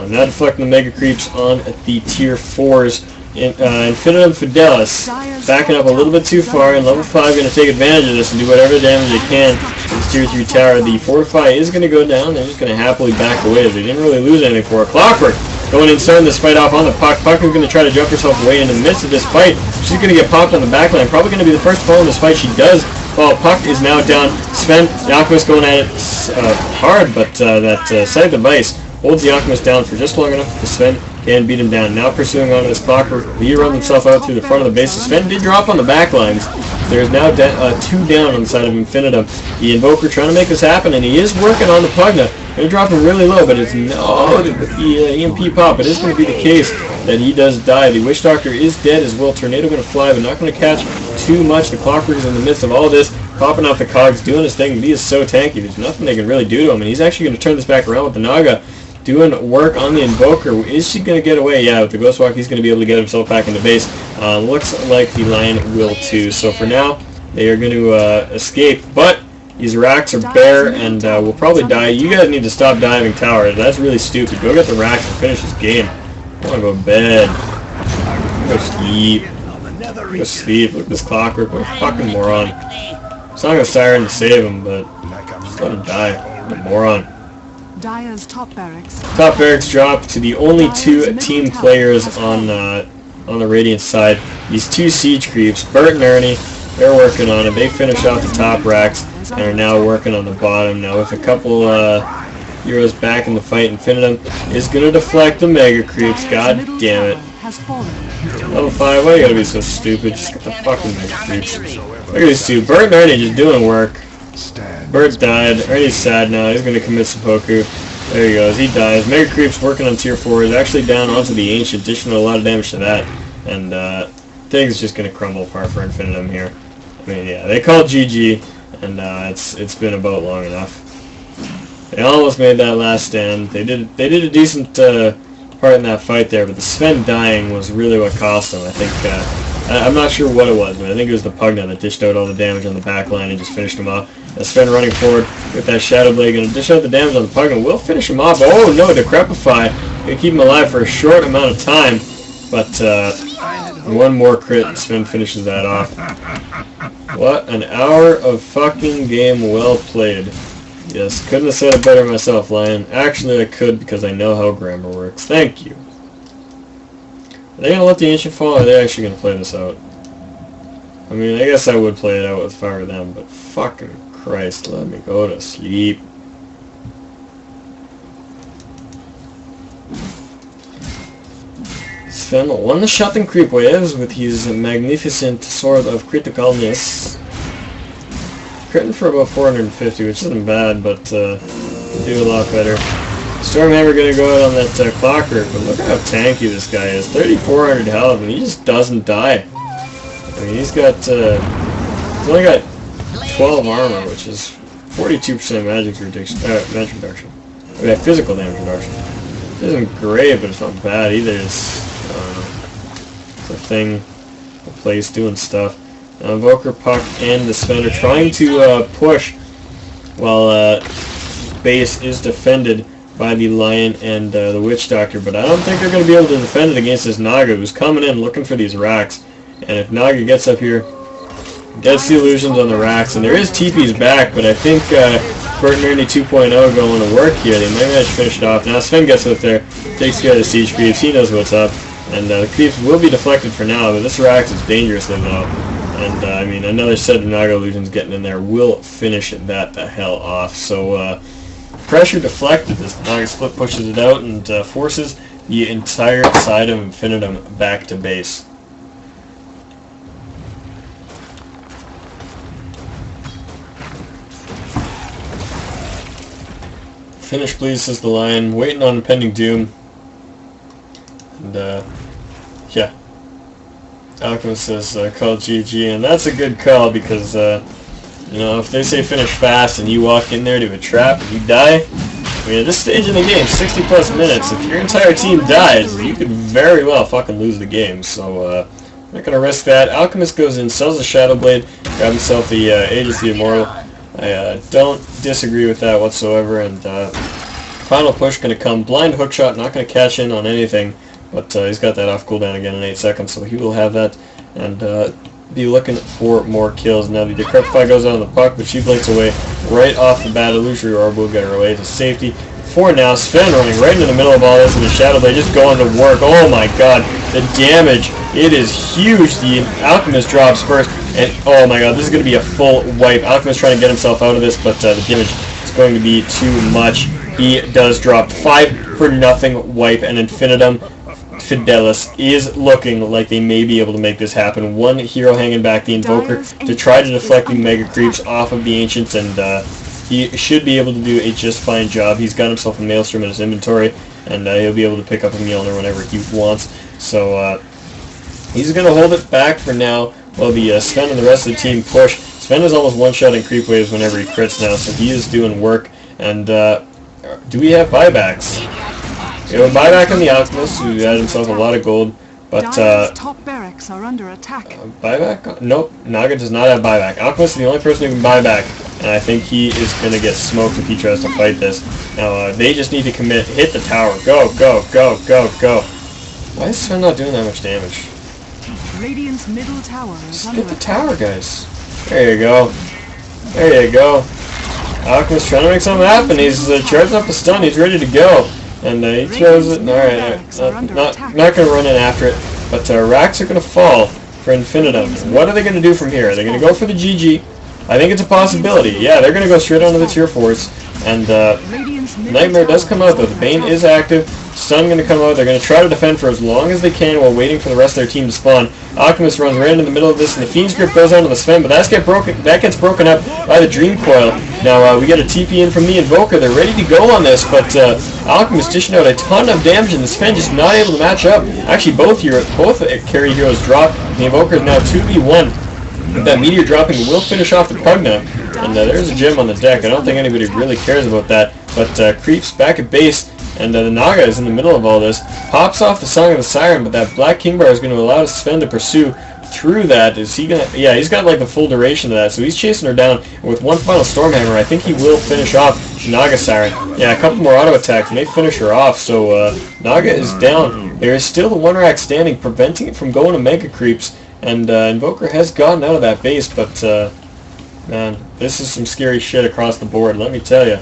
A: Now deflecting the Mega Creeps on the tier 4s. Infinitum Fidelis backing up a little bit too far, and level 5 going to take advantage of this and do whatever damage they can to this tier 3 tower. The Fortify is going to go down. They're just going to happily back away. They didn't really lose anything for it. Clockwork going in, starting this fight off on the Puck. Puck is going to try to jump herself away in the midst of this fight. She's going to get popped on the backline. Probably going to be the first fall in this fight she does. Well, Puck is now down. Sven, the Alchemist going at it hard, but that Sight Device holds the Alchemist down for just long enough for Sven can beat him down. Now pursuing onto this Clockwork. He runs himself out through the front of the base. Sven did drop on the back lines. There's now 2 down on the side of Infinitum. The Invoker trying to make this happen, and he is working on the Pugna. They're dropping really low, but it's no, with the EMP pop, it is going to be the case that he does die. The Witch Doctor is dead as well. Tornado going to fly, but not going to catch too much. The Clockwork is in the midst of all this, popping off the cogs, doing his thing, but he is so tanky. There's nothing they can really do to him, and he's actually going to turn this back around with the Naga. Doing work on the Invoker. Is she going to get away? Yeah, with the Ghostwalk, he's going to be able to get himself back into base. Looks like the Lion will too. So for now, they are going to escape. But these racks are bare and will probably die. You guys need to stop diving tower. That's really stupid. Go get the racks and finish this game. I want to go to bed. Go sleep. Go sleep. Look at this Clockwork. What a fucking moron. It's not going to Siren to save him, but just let him die. What a moron.
B: Dire's top barracks.
A: Top barracks drop to the only 2 team players on the Radiant side. These 2 siege creeps, Bert and Ernie, they're working on it. They finish off the top racks and are now working on the bottom. Now with a couple heroes back in the fight, Infinitum is going to deflect the Mega Creeps. God damn it. Level 5, why you gotta be so stupid? Just get the fucking Mega Creeps. Look at these 2. Bert and Ernie just doing work. Bert died. Ernie's sad now. He's going to commit seppuku. There he goes. He dies. Mega Creep's working on tier 4. He's actually down onto the Ancient, dishing a lot of damage to that. And things just going to crumble apart for Infinitum here. I mean, yeah, they called GG, and it's been about long enough. They almost made that last stand. They did a decent part in that fight there, but the Sven dying was really what cost them. I think I'm not sure what it was, but I think it was the Pugna that dished out all the damage on the back line and just finished him off. Sven running forward with that Shadow Blade, going to dish out the damage on the Pugna. Will finish him off. Oh no, Decrepify. Going to keep him alive for a short amount of time, but one more crit and Sven finishes that off. What an hour of fucking game well played. Yes, couldn't have said it better myself, Lion. Actually, I could because I know how grammar works. Thank you. Are they going to let the Ancient fall, or are they actually going to play this out? I mean, I guess I would play it out if I were them, but fucking Christ, let me go to sleep. Sven won the shot and creep waves with his magnificent Sword of Criticalness. Critting for about 450, which isn't bad, but do a lot better. Stormhammer gonna go out on that Clockwork, but look at how tanky this guy is. 3,400 health, and he just doesn't die. I mean, he's only got 12 armor, which is 42% magic reduction. We have physical damage reduction. It isn't great, but it's not bad either. It's a thing, a place doing stuff. Invoker, Puck, and the Sven are trying to push while base is defended by the Lion and the Witch Doctor, but I don't think they're going to be able to defend it against this Naga who's coming in looking for these racks. And if Naga gets up here, gets the illusions on the racks, and there is TP's back, but I think Bert and Ernie 2.0 going to work here. They might manage to finish it off. Now Sven gets up there, takes care of the siege creeps, he knows what's up, and the creeps will be deflected for now, but this Rax is dangerously low. And I mean, another set of Naga illusions getting in there will finish that the hell off. So pressure deflected. This Naga split pushes it out and forces the entire side of Infinitum back to base. Finish please, says the Lion, waiting on impending doom. And yeah. Alchemist says call GG, and that's a good call because you know, if they say finish fast and you walk in there to a trap and you die, I mean, at this stage in the game, 60 plus minutes, if your entire team dies, you could very well fucking lose the game. So I'm not gonna risk that. Alchemist goes in, sells the Shadow Blade, grabs himself the Aegis the Immortal. I don't disagree with that whatsoever, and final push going to come. Blind hookshot, not going to cash in on anything, but he's got that off cooldown again in 8 seconds, so he will have that, and be looking for more kills. Now the Decrepify goes on the Puck, but she blinks away right off the bat. Illusory Orb will get her away to safety. For now, Sven running right into the middle of all this, and the Shadow Blade just going to work. Oh my god, the damage, it is huge. The Alchemist drops first, and oh my god, this is going to be a full wipe. Alchemist trying to get himself out of this, but the damage is going to be too much. He does drop 5-for-0 wipe, and Infinitum Fidelis is looking like they may be able to make this happen. One hero hanging back, the Invoker, to try to deflect the Mega Creeps off of the Ancients, and he should be able to do a just fine job. He's got himself a Maelstrom in his inventory, and he'll be able to pick up a Mjolnir whenever he wants. So he's going to hold it back for now while the Sven and the rest of the team push. Sven is almost one-shotting creep waves whenever he crits now, so he is doing work. And do we have buybacks? We have a buyback on the Alchemist, who had himself a lot of gold. But
B: top barracks are under attack.
A: Buyback? Nope, Naga does not have buyback. Alchemist is the only person who can buy back, and I think he is going to get smoked if he tries to fight this. Now, they just need to commit, hit the tower, go, go, go, go, go. Why is Sven not doing that much damage?
B: Radiant's middle tower is
A: Just
B: under
A: get the
B: attack.
A: tower, guys. There you go. There you go. Alchemist trying to make something happen. He's charging up the stun. He's ready to go. And he throws it. Alright, not going to run in after it. But racks are going to fall for Infinitum. What are they going to do from here? Are they going to go for the GG? I think it's a possibility. Yeah, they're going to go straight onto the tier 4s. And
B: Radiant's middle
A: Nightmare does
B: tower
A: come out,
B: is
A: though. The
B: under
A: Bane
B: attack.
A: is active. Stun going to come out. They're going to try to defend for as long as they can while waiting for the rest of their team to spawn. Alchemist runs right in the middle of this, and the Fiend's Grip goes onto the Sven, but that gets broken up by the Dream Coil. Now, we get a TP in from the Invoker. They're ready to go on this, but Alchemist dishing out a ton of damage, and the Sven just not able to match up. Actually, both carry heroes drop. The Invoker is now 2v1. With that Meteor dropping, will finish off the Pugna. And there's a gem on the deck. I don't think anybody really cares about that. But creeps back at base, and the Naga is in the middle of all this. Pops off the Song of the Siren, but that Black King Bar is going to allow Sven to pursue through that. Is he gonna? Yeah, he's got like the full duration of that, so he's chasing her down. And with one final Stormhammer, I think he will finish off Naga Siren. Yeah, a couple more auto attacks, and they finish her off. So Naga is down. There is still the one rack standing, preventing it from going to Mega Creeps. And Invoker has gotten out of that base, but man, this is some scary shit across the board, let me tell you.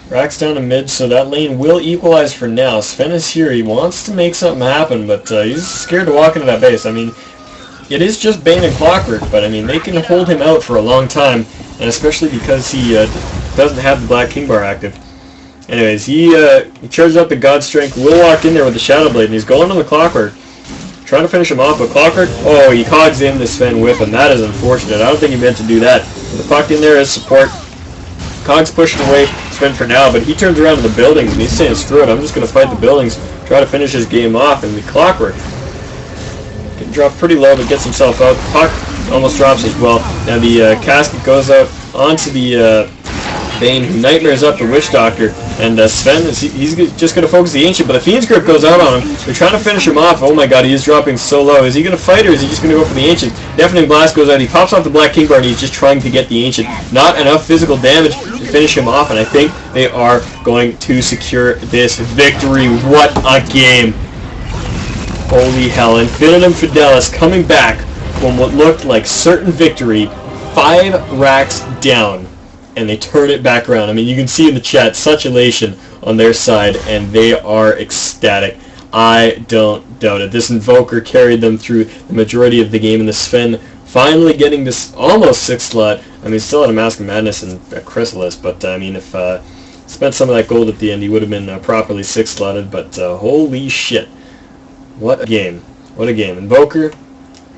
A: Rack's down to mid, so that lane will equalize for now. Sven is here. He wants to make something happen, but he's scared to walk into that base. I mean, it is just Bane and Clockwork, but I mean, they can hold him out for a long time, and especially because he doesn't have the Black King Bar active. Anyways, he charges up the God Strength, will walk in there with the Shadow Blade, and he's going on the Clockwork. Trying to finish him off, but Clockwork, oh, he cogs in the Sven whip, and that is unfortunate. I don't think he meant to do that. With the puck in there as support, Cog's pushing away Sven for now, but he turns around to the buildings, and he's saying, screw it, I'm just going to fight the buildings, try to finish his game off, and the Clockwork can drop pretty low, but gets himself out. The puck almost drops as well. Now the casket goes out onto the Bane, who nightmares up the Witch Doctor, and Sven, he's just going to focus the Ancient, but the Fiend's Grip goes out on him. They're trying to finish him off. Oh my god, he is dropping so low. Is he going to fight, or is he just going to go for the Ancient? Deafening Blast goes out. He pops off the Black King Bar, and he's just trying to get the Ancient. Not enough physical damage to finish him off, and I think they are going to secure this victory. What a game. Holy hell. Infinitum Fidelis coming back from what looked like certain victory, 5 racks down, and they turn it back around. I mean, you can see in the chat such elation on their side, and they are ecstatic. I don't doubt it. This Invoker carried them through the majority of the game, and the Sven finally getting this almost 6th slot. I mean, still had a Mask of Madness and a Chrysalis, but I mean, if spent some of that gold at the end, he would have been properly 6th slotted, but holy shit. What a game. What a game. Invoker,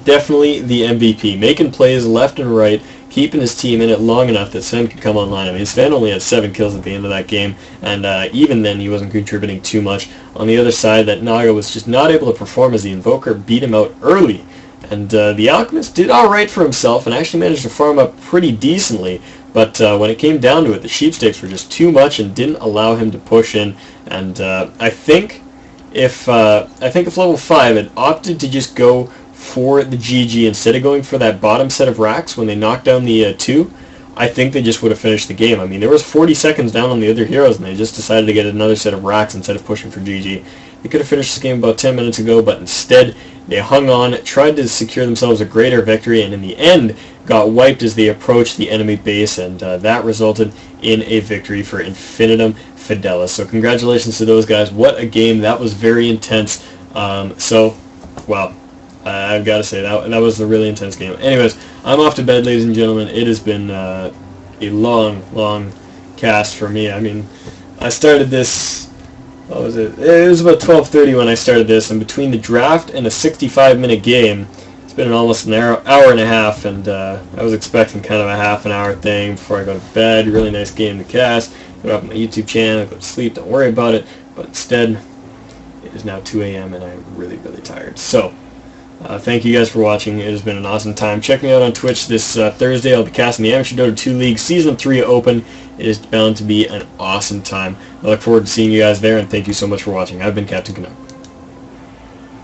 A: definitely the MVP. Making plays left and right, keeping his team in it long enough that Sven could come online. I mean, Sven only had 7 kills at the end of that game, and even then he wasn't contributing too much. On the other side, that Naga was just not able to perform as the Invoker beat him out early. And the Alchemist did alright for himself and actually managed to farm up pretty decently, but when it came down to it, the Sheepstakes were just too much and didn't allow him to push in. And I think if level 5 had opted to just go for the GG instead of going for that bottom set of racks when they knocked down the 2, I think they just would have finished the game. I mean, there was 40 seconds down on the other heroes, and they just decided to get another set of racks instead of pushing for GG. They could have finished this game about 10 minutes ago, but instead they hung on, tried to secure themselves a greater victory, and in the end got wiped as they approached the enemy base, and that resulted in a victory for Infinitum Fidelis. So congratulations to those guys. What a game. That was very intense. Wow. I've got to say, that was a really intense game. Anyways, I'm off to bed, ladies and gentlemen. It has been a long cast for me. I mean, I started this, what was it? It was about 12:30 when I started this, and between the draft and a 65-minute game, it's been almost an hour and a half, and I was expecting kind of a half an hour thing before I go to bed. Really nice game to cast. Put it up on my YouTube channel, go to sleep, don't worry about it. But instead, it is now 2 a.m. and I'm really tired. So, thank you guys for watching. It has been an awesome time. Check me out on Twitch this Thursday. I'll be casting the Amateur Dota 2 League Season 3 Open. It is bound to be an awesome time. I look forward to seeing you guys there, and thank you so much for watching. I've been Cptn.Canuck.